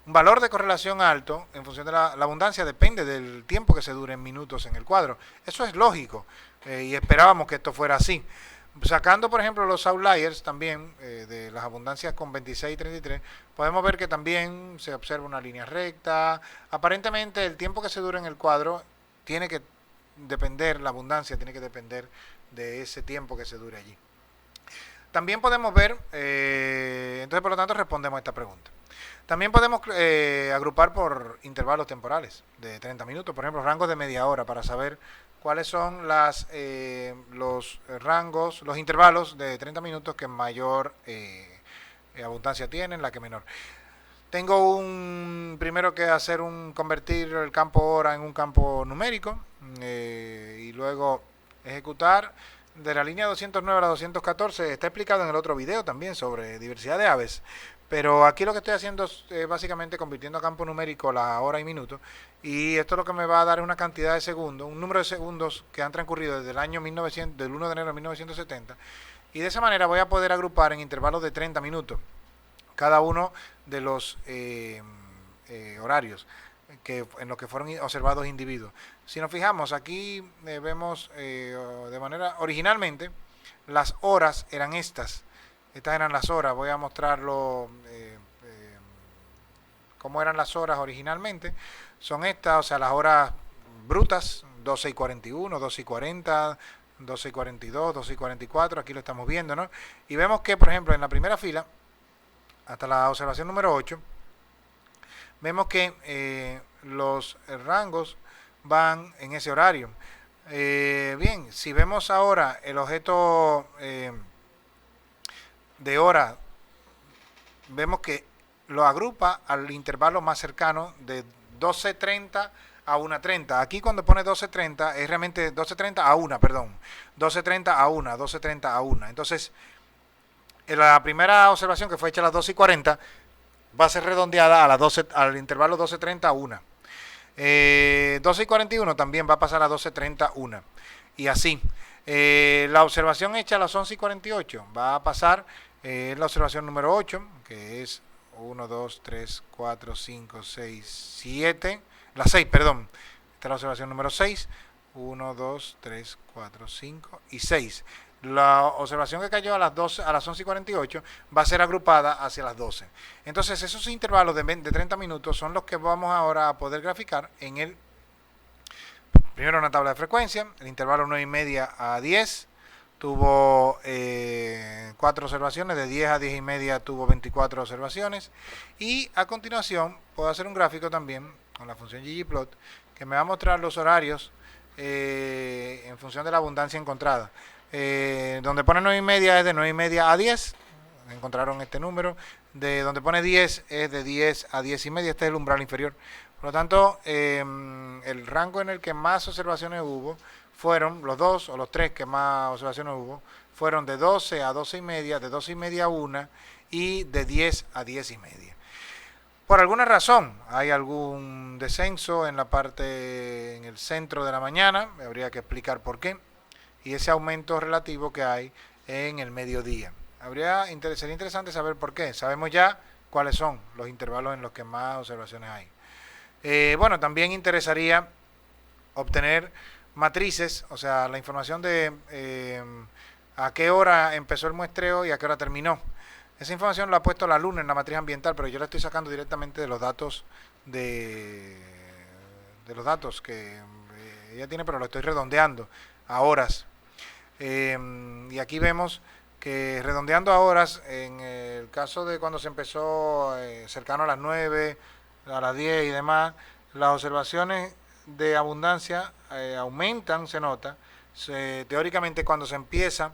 valor de correlación alto en función de la abundancia, depende del tiempo que se dure en minutos en el cuadro. Eso es lógico y esperábamos que esto fuera así. Sacando, por ejemplo, los outliers también de las abundancias con 26 y 33, podemos ver que también se observa una línea recta. Aparentemente el tiempo que se dura en el cuadro tiene que depender, la abundancia tiene que depender de ese tiempo que se dure allí. También podemos ver, entonces por lo tanto respondemos a esta pregunta. También podemos agrupar por intervalos temporales de 30 minutos, por ejemplo, rangos de media hora para saber cuáles son los rangos, los intervalos de 30 minutos que mayor abundancia tienen, la que menor. Tengo primero que convertir el campo hora en un campo numérico y luego ejecutar de la línea 209 a la 214. Está explicado en el otro video también sobre diversidad de aves, pero aquí lo que estoy haciendo es básicamente convirtiendo a campo numérico la hora y minuto, y esto lo que me va a dar una cantidad de segundos, un número de segundos que han transcurrido desde el año 1900, del 1 de enero de 1970, y de esa manera voy a poder agrupar en intervalos de 30 minutos cada uno de los horarios en los que fueron observados individuos. Si nos fijamos, aquí vemos de manera, originalmente, las horas eran estas eran las horas. Voy a mostrarlo cómo eran las horas originalmente. Son estas, o sea, las horas brutas, 12:41, 12:40, 12:42, 12:44, aquí lo estamos viendo, ¿no? Y vemos que, por ejemplo, en la primera fila, hasta la observación número 8, vemos que los rangos van en ese horario. Bien, si vemos ahora el objeto de hora, vemos que lo agrupa al intervalo más cercano de 12:30 a 1:30. Aquí cuando pone 12:30 es realmente 12:30 a 1, perdón. 12:30 a 1, 12:30 a 1. Entonces, en la primera observación que fue hecha a las 12:40 va a ser redondeada a las 12, al intervalo 12:30 a 1. 12:41 también va a pasar a 12:30 a 1. Y así. La observación hecha a las 11:48 va a pasar la observación número 8, que es 1, 2, 3, 4, 5, 6, 7. La 6, perdón. Esta es la observación número 6. 1, 2, 3, 4, 5 y 6. La observación que cayó a las 12, a las 11:48 va a ser agrupada hacia las 12. Entonces, esos intervalos de 30 minutos son los que vamos ahora a poder graficar en el primero una tabla de frecuencia. El intervalo 9:30 a 10 tuvo 4 observaciones, de 10 a 10:30 tuvo 24 observaciones, y a continuación puedo hacer un gráfico también con la función ggplot que me va a mostrar los horarios en función de la abundancia encontrada. Donde pone 9:30 es de 9:30 a 10, encontraron este número. De donde pone 10 es de 10 a 10:30, este es el umbral inferior. Por lo tanto, el rango en el que más observaciones hubo fueron los dos o los tres que más observaciones hubo, fueron de 12 a 12:30, de 12:30 a 1 y de 10 a 10:30. Por alguna razón hay algún descenso en la parte, en el centro de la mañana, me habría que explicar por qué, y ese aumento relativo que hay en el mediodía. Sería interesante saber por qué. Sabemos ya cuáles son los intervalos en los que más observaciones hay. Bueno, también interesaría obtener matrices, o sea, la información de a qué hora empezó el muestreo y a qué hora terminó. Esa información la ha puesto la luna en la matriz ambiental, pero yo la estoy sacando directamente de los datos de los datos que ella tiene, pero lo estoy redondeando a horas. Y aquí vemos que redondeando a horas, en el caso de cuando se empezó cercano a las 9, a las 10 y demás, las observaciones de abundancia aumentan, se nota. Teóricamente cuando se empieza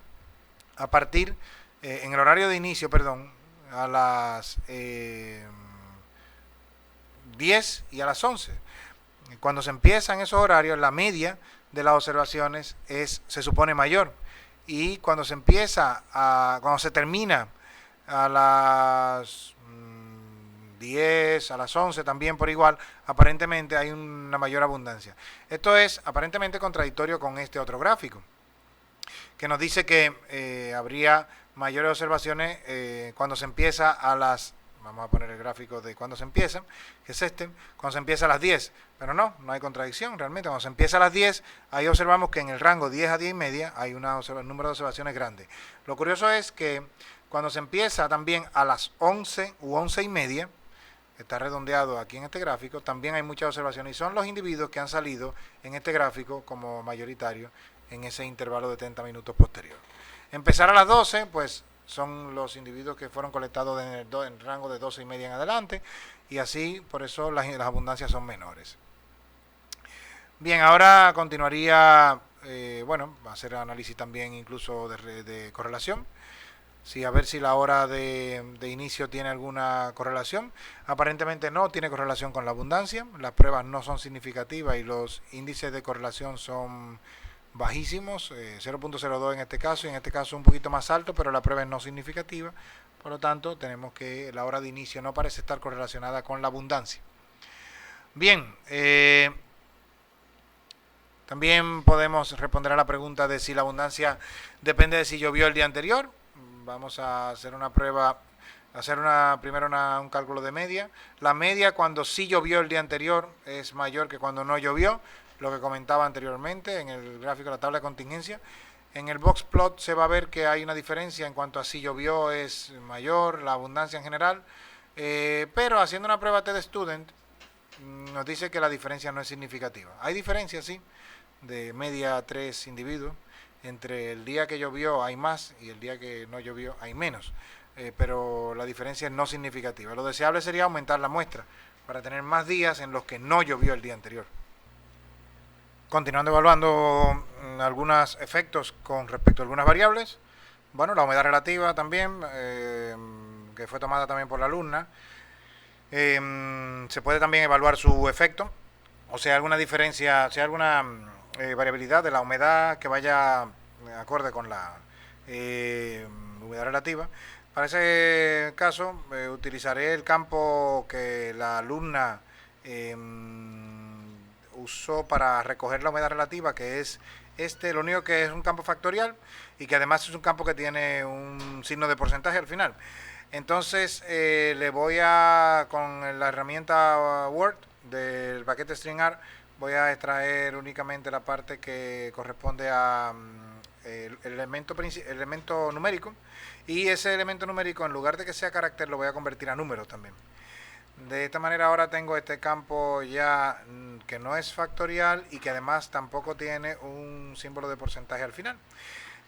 a partir, en el horario de inicio, perdón, a las 10 y a las 11. Cuando se empieza en esos horarios, la media de las observaciones se supone mayor. Y cuando se empieza cuando se termina a las 10, a las 11 también por igual, aparentemente hay una mayor abundancia. Esto es aparentemente contradictorio con este otro gráfico, que nos dice que habría mayores observaciones cuando se empieza a las, vamos a poner el gráfico de cuando se empieza, que es este, cuando se empieza a las 10, pero no hay contradicción realmente. Cuando se empieza a las 10, ahí observamos que en el rango 10 a 10:30 hay un número de observaciones grande. Lo curioso es que cuando se empieza también a las 11 u 11:30, está redondeado aquí en este gráfico, también hay muchas observaciones, y son los individuos que han salido en este gráfico como mayoritarios en ese intervalo de 30 minutos posterior. Empezar a las 12, pues son los individuos que fueron colectados en el rango de 12:30 en adelante, y así por eso las abundancias son menores. Bien, ahora continuaría, bueno, va a hacer análisis también incluso de correlación. Sí, a ver si la hora de inicio tiene alguna correlación. Aparentemente no tiene correlación con la abundancia, las pruebas no son significativas y los índices de correlación son bajísimos, 0.02 en este caso, y en este caso un poquito más alto, pero la prueba es no significativa. Por lo tanto, tenemos que la hora de inicio no parece estar correlacionada con la abundancia. Bien, también podemos responder a la pregunta de si la abundancia depende de si llovió el día anterior. Vamos a hacer una prueba, primero un cálculo de media. La media cuando sí llovió el día anterior es mayor que cuando no llovió, lo que comentaba anteriormente en el gráfico de la tabla de contingencia. En el box plot se va a ver que hay una diferencia en cuanto a si llovió es mayor, la abundancia en general, pero haciendo una prueba T-Student nos dice que la diferencia no es significativa. Hay diferencias, sí, de media a 3 individuos, entre el día que llovió hay más y el día que no llovió hay menos, pero la diferencia es no significativa. Lo deseable sería aumentar la muestra para tener más días en los que no llovió el día anterior. Continuando evaluando algunos efectos con respecto a algunas variables. Bueno, la humedad relativa también, que fue tomada también por la alumna. Se puede también evaluar su efecto, o sea, alguna diferencia, si hay alguna variabilidad de la humedad que vaya acorde con la humedad relativa. Para ese caso, utilizaré el campo que la alumna usó para recoger la humedad relativa, que es lo único que es un campo factorial y que además es un campo que tiene un signo de porcentaje al final. Entonces le voy a, con la herramienta Word del paquete StringR, voy a extraer únicamente la parte que corresponde a el elemento numérico, y ese elemento numérico, en lugar de que sea carácter, lo voy a convertir a número también. De esta manera ahora tengo este campo ya que no es factorial y que además tampoco tiene un símbolo de porcentaje al final.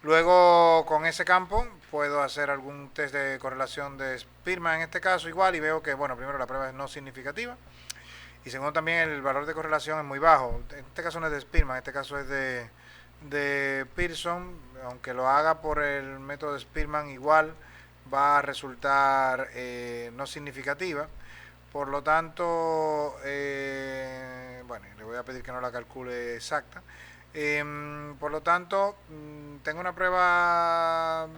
Luego, con ese campo puedo hacer algún test de correlación de Spearman en este caso igual, y veo que, bueno, primero la prueba es no significativa y segundo también el valor de correlación es muy bajo. En este caso no es de Spearman, en este caso es de Pearson. Aunque lo haga por el método de Spearman, igual va a resultar no significativa. Por lo tanto, bueno, le voy a pedir que no la calcule exacta. Por lo tanto, tengo una prueba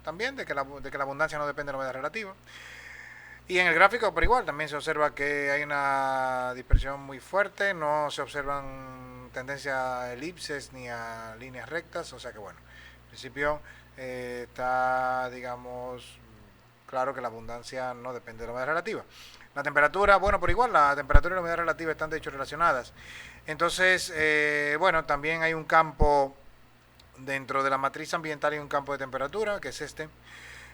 también de que la abundancia no depende de la humedad relativa. Y en el gráfico, por igual, también se observa que hay una dispersión muy fuerte, no se observan tendencias a elipses ni a líneas rectas, o sea que, bueno, en principio está, digamos, claro que la abundancia no depende de la humedad relativa. La temperatura, bueno, por igual, la temperatura y la humedad relativa están de hecho relacionadas. Entonces, bueno, también hay un campo dentro de la matriz ambiental, hay un campo de temperatura, que es este,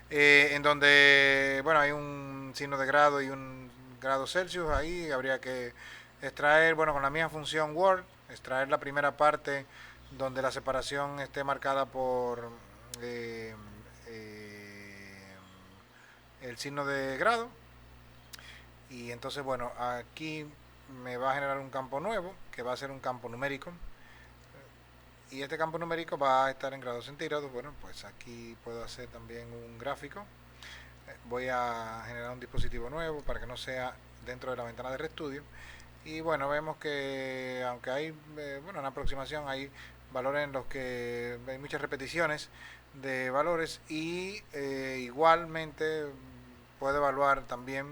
en donde, bueno, hay un signo de grado y un grado Celsius. Ahí habría que extraer, bueno, con la misma función Word, extraer la primera parte donde la separación esté marcada por el signo de grado. Y entonces, bueno, aquí me va a generar un campo nuevo, que va a ser un campo numérico. Y este campo numérico va a estar en grados centígrados. Bueno, pues aquí puedo hacer también un gráfico. Voy a generar un dispositivo nuevo para que no sea dentro de la ventana de RStudio. Y bueno, vemos que aunque hay, bueno, en aproximación hay valores en los que hay muchas repeticiones de valores, y igualmente puedo evaluar también,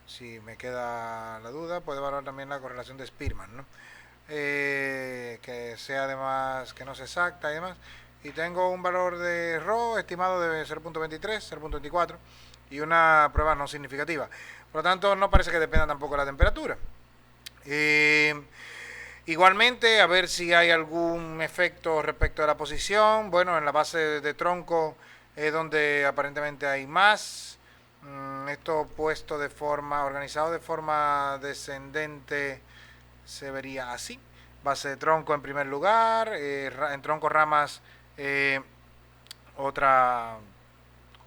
si me queda la duda, puedo evaluar también la correlación de Spearman, ¿no? Que sea además, que no sea exacta y demás. Y tengo un valor de ρ estimado de 0.23, 0.24 y una prueba no significativa. Por lo tanto, no parece que dependa tampoco de la temperatura. Igualmente, a ver si hay algún efecto respecto a la posición. Bueno, en la base de tronco es donde aparentemente hay más. Esto puesto de forma, organizado de forma descendente, se vería así. Base de tronco en primer lugar, en tronco ramas otra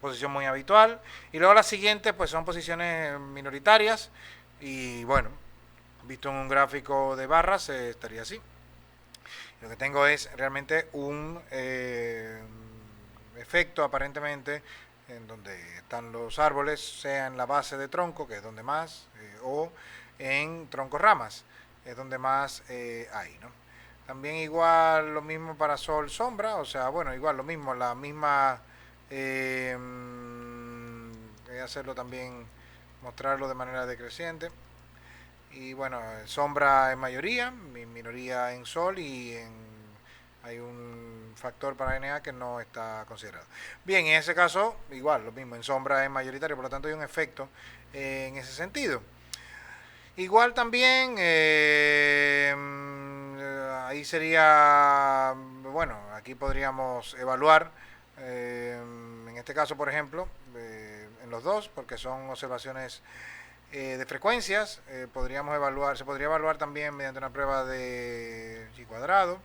posición muy habitual, y luego las siguientes pues son posiciones minoritarias, y bueno, visto en un gráfico de barras estaría así. Lo que tengo es realmente un efecto aparentemente en donde están los árboles, sea en la base de tronco, que es donde más, o en tronco ramas, es donde más hay, ¿no? También igual lo mismo para sol sombra, o sea, bueno, igual lo mismo, la misma, voy a hacerlo también, mostrarlo de manera decreciente. Y bueno, sombra en mayoría, minoría en sol, y hay un factor para NA que no está considerado. Bien, en ese caso, igual, lo mismo, en sombra es mayoritario, por lo tanto hay un efecto en ese sentido. Igual también, ahí sería, bueno, aquí podríamos evaluar, en este caso, por ejemplo, en los dos, porque son observaciones de frecuencias, podríamos evaluar, se podría evaluar también mediante una prueba de G cuadrado.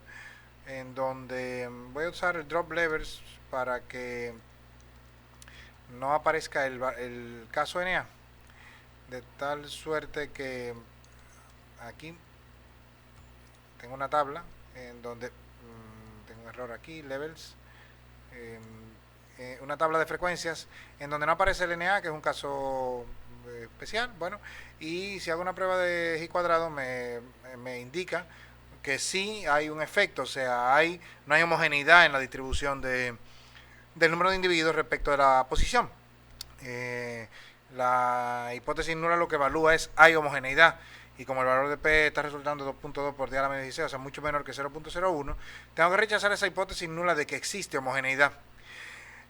en donde voy a usar el drop levels para que no aparezca el caso NA, de tal suerte que aquí tengo una tabla en donde tengo un error aquí, levels, una tabla de frecuencias en donde no aparece el NA, que es un caso especial. Bueno, y si hago una prueba de G cuadrado me indica que sí hay un efecto, o sea, no hay homogeneidad en la distribución del número de individuos respecto de la posición. La hipótesis nula lo que evalúa es hay homogeneidad, y como el valor de P está resultando 2.2 por 10 a la menos 16, o sea, mucho menor que 0.01, tengo que rechazar esa hipótesis nula de que existe homogeneidad.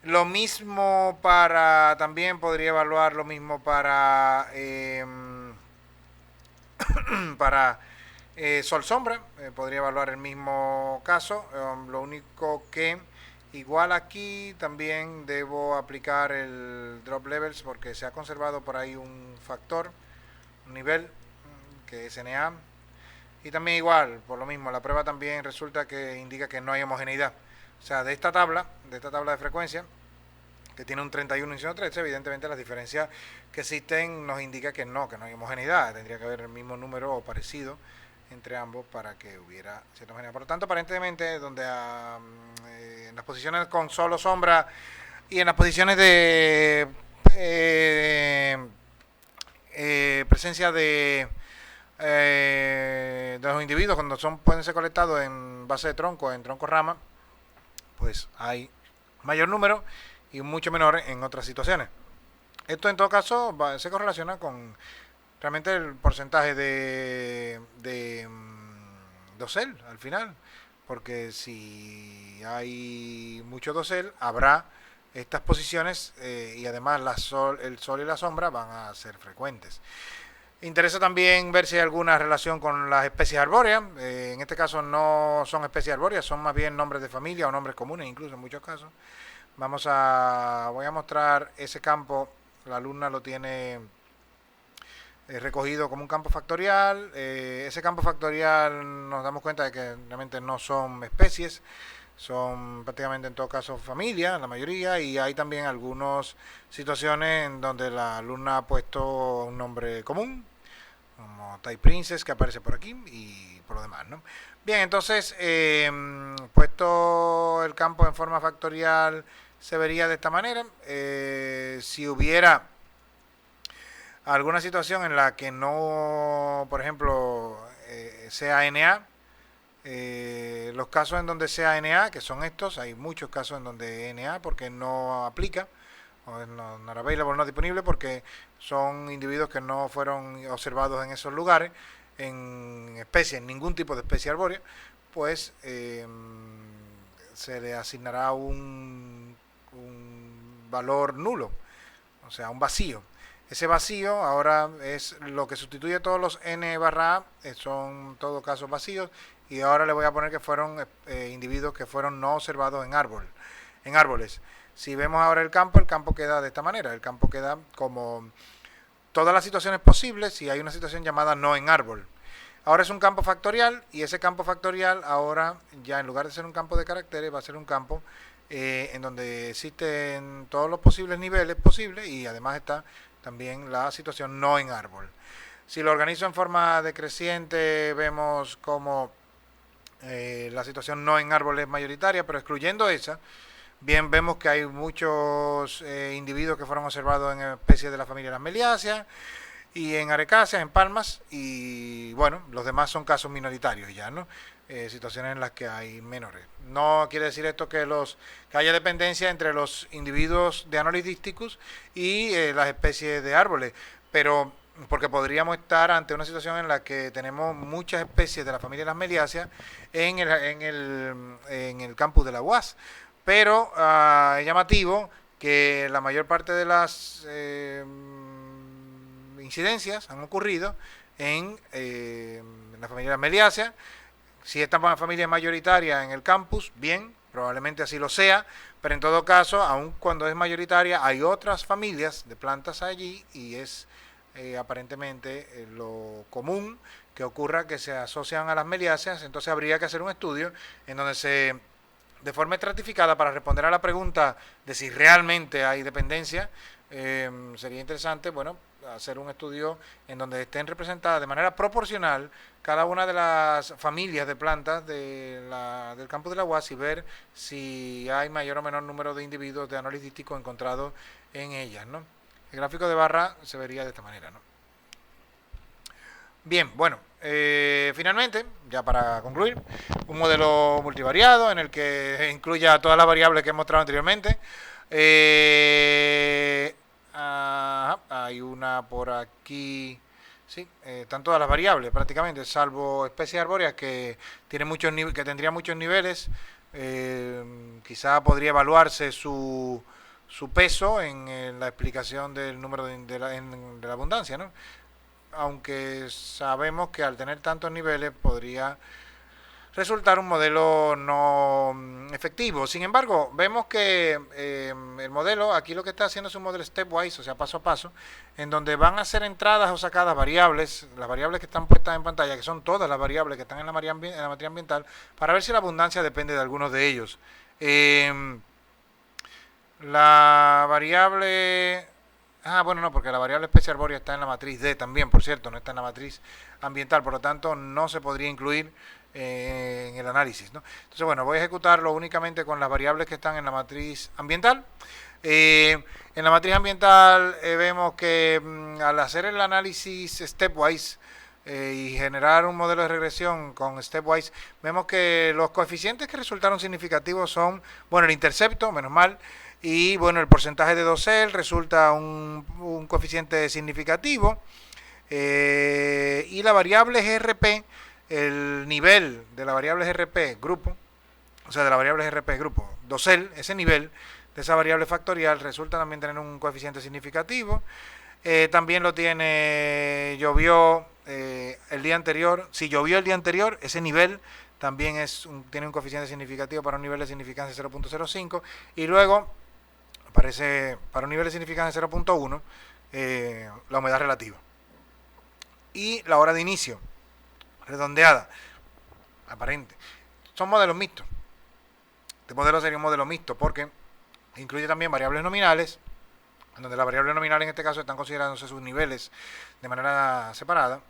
Lo mismo también podría evaluar lo mismo para para sol-sombra, podría evaluar el mismo caso, lo único que igual aquí también debo aplicar el drop levels porque se ha conservado por ahí un factor, un nivel que es NA, y también igual, por lo mismo, la prueba también resulta que indica que no hay homogeneidad. O sea, de esta tabla de frecuencia, que tiene un 31 y 113, evidentemente las diferencias que existen nos indica que no hay homogeneidad, tendría que haber el mismo número o parecido entre ambos para que hubiera cierta homogeneidad. Por lo tanto, aparentemente, donde en las posiciones con sol o sombra y en las posiciones de presencia de los individuos cuando pueden ser colectados en base de tronco, en tronco rama, pues hay mayor número y mucho menor en otras situaciones. Esto en todo caso se correlaciona con realmente el porcentaje de dosel al final, porque si hay mucho dosel habrá estas posiciones y además el sol y la sombra van a ser frecuentes. Interesa también ver si hay alguna relación con las especies arbóreas. En este caso no son especies arbóreas, son más bien nombres de familia o nombres comunes incluso en muchos casos. Voy a mostrar ese campo. La alumna lo tiene recogido como un campo factorial. Ese campo factorial nos damos cuenta de que realmente no son especies, son prácticamente en todo caso familias, la mayoría, y hay también algunas situaciones en donde la alumna ha puesto un nombre común, como Type Princess, que aparece por aquí, y por lo demás, ¿no? Bien, entonces, puesto el campo en forma factorial, se vería de esta manera. Si hubiera alguna situación en la que no, por ejemplo, sea NA, los casos en donde sea NA, que son estos, hay muchos casos en donde NA porque no aplica, o no available, no disponible, porque son individuos que no fueron observados en esos lugares, en ningún tipo de especie arbórea, pues se le asignará un valor nulo, o sea, un vacío. Ese vacío ahora es lo que sustituye todos los n barra a, son todos casos vacíos, y ahora le voy a poner que fueron individuos que fueron no observados en árboles. Si vemos ahora el campo queda de esta manera, el campo queda como todas las situaciones posibles si hay una situación llamada no en árbol. Ahora es un campo factorial, y ese campo factorial ahora ya en lugar de ser un campo de caracteres va a ser un campo en donde existen todos los posibles niveles posibles, y además está también la situación no en árbol. Si lo organizo en forma decreciente, vemos como la situación no en árbol es mayoritaria, pero excluyendo esa, bien vemos que hay muchos individuos que fueron observados en especies de la familia de las meliáceas y en arecáceas, en palmas, y bueno, los demás son casos minoritarios ya, ¿no? Situaciones en las que hay menores. No quiere decir esto que haya dependencia entre los individuos de Anolis y las especies de árboles, pero porque podríamos estar ante una situación en la que tenemos muchas especies de la familia de las meliáceas en el campus de la UAS, pero es llamativo que la mayor parte de las incidencias han ocurrido en la familia de las meliáceas. Si esta familia es mayoritaria en el campus, bien, probablemente así lo sea, pero en todo caso, aun cuando es mayoritaria, hay otras familias de plantas allí, y es aparentemente lo común que ocurra que se asocian a las meliáceas, entonces habría que hacer un estudio en donde de forma estratificada, para responder a la pregunta de si realmente hay dependencia, sería interesante, bueno, hacer un estudio en donde estén representadas de manera proporcional cada una de las familias de plantas del campus de la UAS y ver si hay mayor o menor número de individuos de Anolis dístico encontrados en ellas, ¿no? El gráfico de barra se vería de esta manera, ¿no? Bien, bueno, finalmente, ya para concluir, un modelo multivariado en el que incluya todas las variables que he mostrado anteriormente. Hay una por aquí, sí, están todas las variables prácticamente, salvo especies arbóreas que tendrían muchos niveles. Quizá podría evaluarse su peso en la explicación del número de la abundancia, ¿no? Aunque sabemos que al tener tantos niveles podría resultar un modelo no efectivo. Sin embargo, vemos que el modelo, aquí lo que está haciendo es un modelo stepwise, o sea, paso a paso, en donde van a ser entradas o sacadas variables, las variables que están puestas en pantalla, que son todas las variables que están en la materia ambiental, para ver si la abundancia depende de algunos de ellos. La variable... bueno, no, porque la variable especie arbórea está en la matriz D también, por cierto, no está en la matriz ambiental, por lo tanto no se podría incluir en el análisis, ¿no? Entonces, bueno, voy a ejecutarlo únicamente con las variables que están en la matriz ambiental. En la matriz ambiental vemos que al hacer el análisis stepwise y generar un modelo de regresión con stepwise, vemos que los coeficientes que resultaron significativos son, bueno, el intercepto, menos mal, y bueno, el porcentaje de dosel resulta un coeficiente significativo, y la variable GRP, el nivel de la variable GRP grupo, o sea, de la variable GRP grupo, dosel, ese nivel de esa variable factorial resulta también tener un coeficiente significativo. También lo llovió el día anterior. Si llovió el día anterior, ese nivel también tiene un coeficiente significativo para un nivel de significancia 0.05, y luego aparece para un nivel de significancia 0.1 la humedad relativa y la hora de inicio redondeada aparente. Son modelos mixtos. Este modelo sería un modelo mixto porque incluye también variables nominales, en donde las variables nominales en este caso están considerándose sus niveles de manera separada,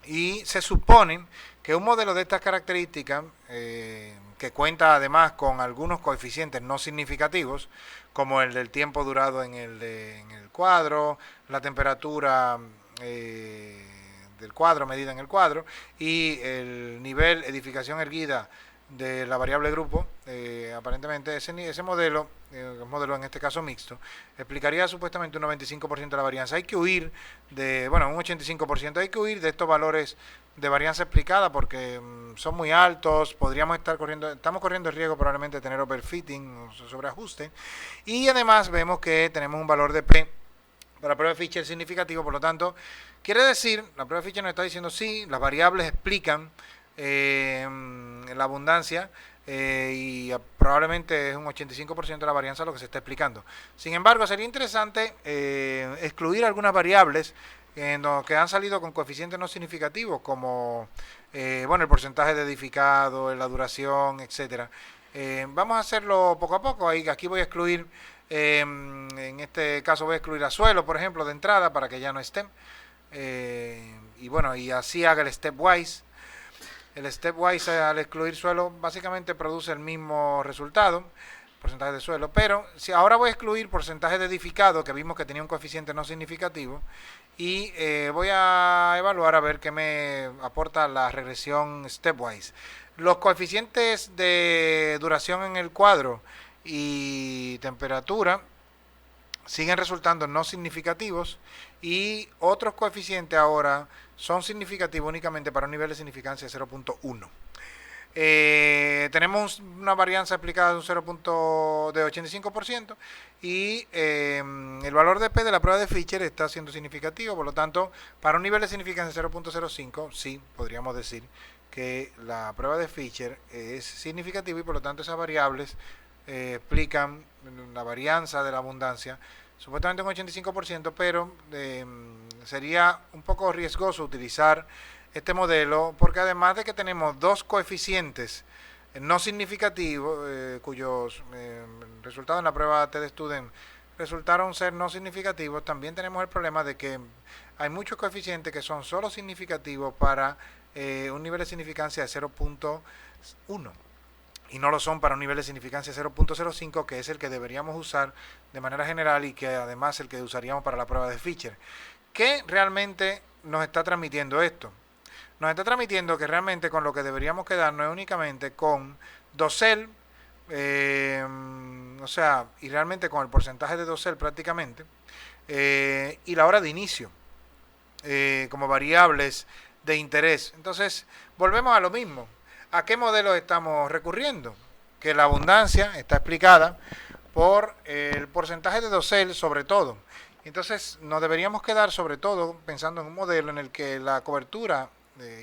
y se supone que un modelo de estas características, que cuenta además con algunos coeficientes no significativos, como el del tiempo durado en el cuadro, la temperatura del cuadro medida en el cuadro, y el nivel edificación erguida de la variable grupo, aparentemente ese modelo, el modelo en este caso mixto, explicaría supuestamente un 95% de la varianza. Hay que huir de, bueno, un 85%, hay que huir de estos valores de varianza explicada porque son muy altos, estamos corriendo el riesgo probablemente de tener overfitting o sobreajuste, y además vemos que tenemos un valor de P para la prueba de Fisher significativo. Por lo tanto, quiere decir, la prueba de Fisher nos está diciendo sí, las variables explican la abundancia, y probablemente es un 85% de la varianza lo que se está explicando. Sin embargo, sería interesante excluir algunas variables que han salido con coeficientes no significativos, como bueno, el porcentaje de edificado, la duración, etcétera. Vamos a hacerlo poco a poco. Aquí voy a excluir, en este caso voy a excluir a suelo, por ejemplo, de entrada, para que ya no estén. Y bueno, y así haga el stepwise. El stepwise, al excluir suelo, básicamente produce el mismo resultado, porcentaje de suelo, pero si ahora voy a excluir porcentaje de edificado, que vimos que tenía un coeficiente no significativo, y voy a evaluar a ver qué me aporta la regresión stepwise. Los coeficientes de duración en el cuadro y temperatura siguen resultando no significativos, y otros coeficientes ahora son significativos únicamente para un nivel de significancia de 0.1. Tenemos una varianza aplicada de un 85%, y el valor de P de la prueba de Fisher está siendo significativo. Por lo tanto, para un nivel de significancia de 0.05, sí, podríamos decir que la prueba de Fisher es significativa, y por lo tanto esas variables explican la varianza de la abundancia supuestamente un 85%, pero sería un poco riesgoso utilizar este modelo porque además de que tenemos dos coeficientes no significativos, cuyos resultados en la prueba TED-Student resultaron ser no significativos, también tenemos el problema de que hay muchos coeficientes que son solo significativos para un nivel de significancia de 0.1 y no lo son para un nivel de significancia 0.05, que es el que deberíamos usar de manera general y que además el que usaríamos para la prueba de Fisher. ¿Qué realmente nos está transmitiendo esto? Nos está transmitiendo que realmente con lo que deberíamos quedarnos es únicamente con dosel, o sea, y realmente con el porcentaje de dosel prácticamente, y la hora de inicio, como variables de interés. Entonces, volvemos a lo mismo. ¿A qué modelo estamos recurriendo? Que la abundancia está explicada por el porcentaje de dosel sobre todo. Entonces, nos deberíamos quedar sobre todo pensando en un modelo en el que la cobertura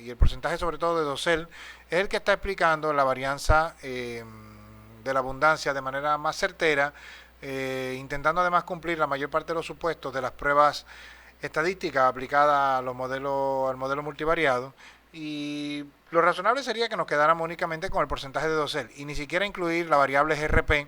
y el porcentaje sobre todo de dosel es el que está explicando la varianza de la abundancia de manera más certera, intentando además cumplir la mayor parte de los supuestos de las pruebas estadísticas aplicadas a los modelos, al modelo multivariado. Y lo razonable sería que nos quedáramos únicamente con el porcentaje de dosel y ni siquiera incluir la variable GRP,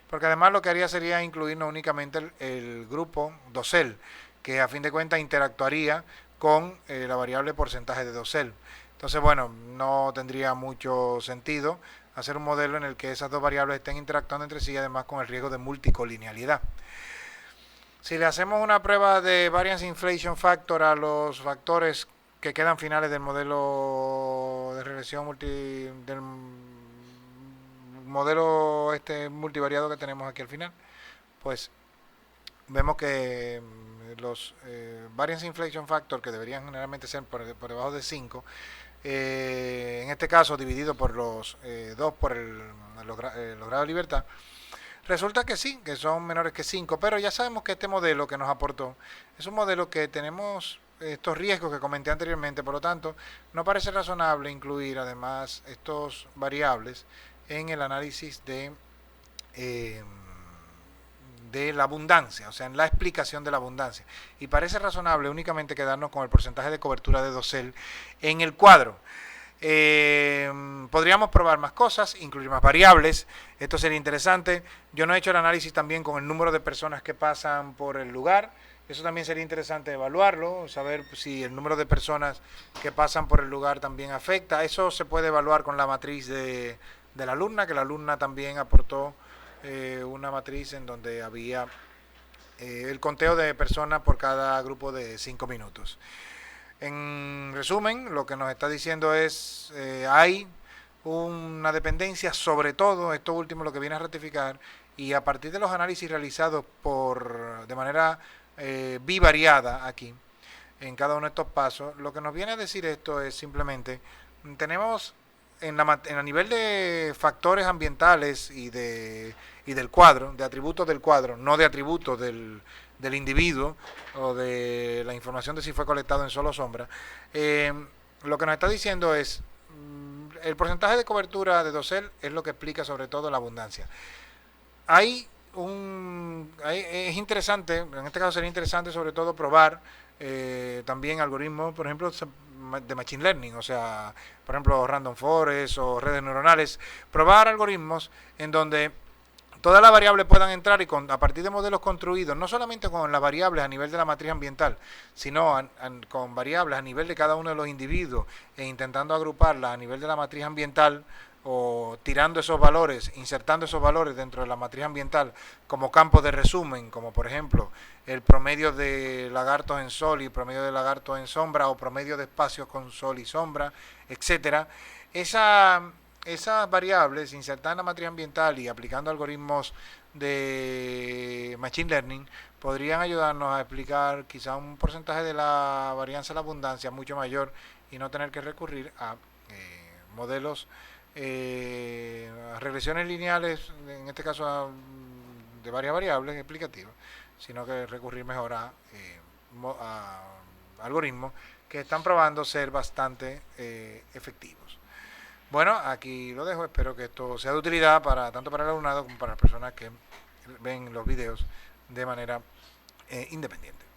porque además lo que haría sería incluirnos únicamente el grupo dosel, que a fin de cuentas interactuaría con la variable porcentaje de dosel. Entonces, bueno, no tendría mucho sentido hacer un modelo en el que esas dos variables estén interactuando entre sí, además con el riesgo de multicolinealidad. Si le hacemos una prueba de variance inflation factor a los factores que quedan finales del modelo de regresión del modelo multivariado que tenemos aquí al final, pues vemos que los variance inflation factor, que deberían generalmente ser por debajo de 5, en este caso dividido por los 2 por los grados de libertad, resulta que sí, que son menores que 5, pero ya sabemos que este modelo que nos aportó es un modelo que tenemos estos riesgos que comenté anteriormente, por lo tanto, no parece razonable incluir además estos variables en el análisis de la abundancia, o sea, en la explicación de la abundancia. Y parece razonable únicamente quedarnos con el porcentaje de cobertura de dosel en el cuadro. Podríamos probar más cosas, incluir más variables, esto sería interesante. Yo no he hecho el análisis también con el número de personas que pasan por el lugar, eso también sería interesante evaluarlo, saber si el número de personas que pasan por el lugar también afecta. Eso se puede evaluar con la matriz de la alumna, que la alumna también aportó una matriz en donde había el conteo de personas por cada grupo de 5 minutos. En resumen, lo que nos está diciendo es hay una dependencia, sobre todo, esto último lo que viene a ratificar, y a partir de los análisis realizados de manera bivariada aquí, en cada uno de estos pasos, lo que nos viene a decir esto es simplemente, tenemos en a nivel de factores ambientales y del cuadro, de atributos del cuadro, no de atributos del individuo o de la información de si fue colectado en solo sombra, lo que nos está diciendo es el porcentaje de cobertura de dosel es lo que explica sobre todo la abundancia. Es interesante, en este caso sería interesante sobre todo probar también algoritmos, por ejemplo, de Machine Learning, o sea, por ejemplo, Random Forest o redes neuronales, probar algoritmos en donde todas las variables puedan entrar y a partir de modelos construidos, no solamente con las variables a nivel de la matriz ambiental, sino con variables a nivel de cada uno de los individuos e intentando agruparlas a nivel de la matriz ambiental o tirando esos valores, insertando esos valores dentro de la matriz ambiental como campos de resumen, como por ejemplo el promedio de lagartos en sol y promedio de lagartos en sombra o promedio de espacios con sol y sombra, etcétera. Esas variables insertadas en la matriz ambiental y aplicando algoritmos de Machine Learning podrían ayudarnos a explicar quizá un porcentaje de la varianza de la abundancia mucho mayor y no tener que recurrir a modelos, a regresiones lineales, en este caso de varias variables explicativas, sino que recurrir mejor a algoritmos que están probando ser bastante efectivos. Bueno, aquí lo dejo, espero que esto sea de utilidad tanto para el alumnado como para las personas que ven los videos de manera independiente.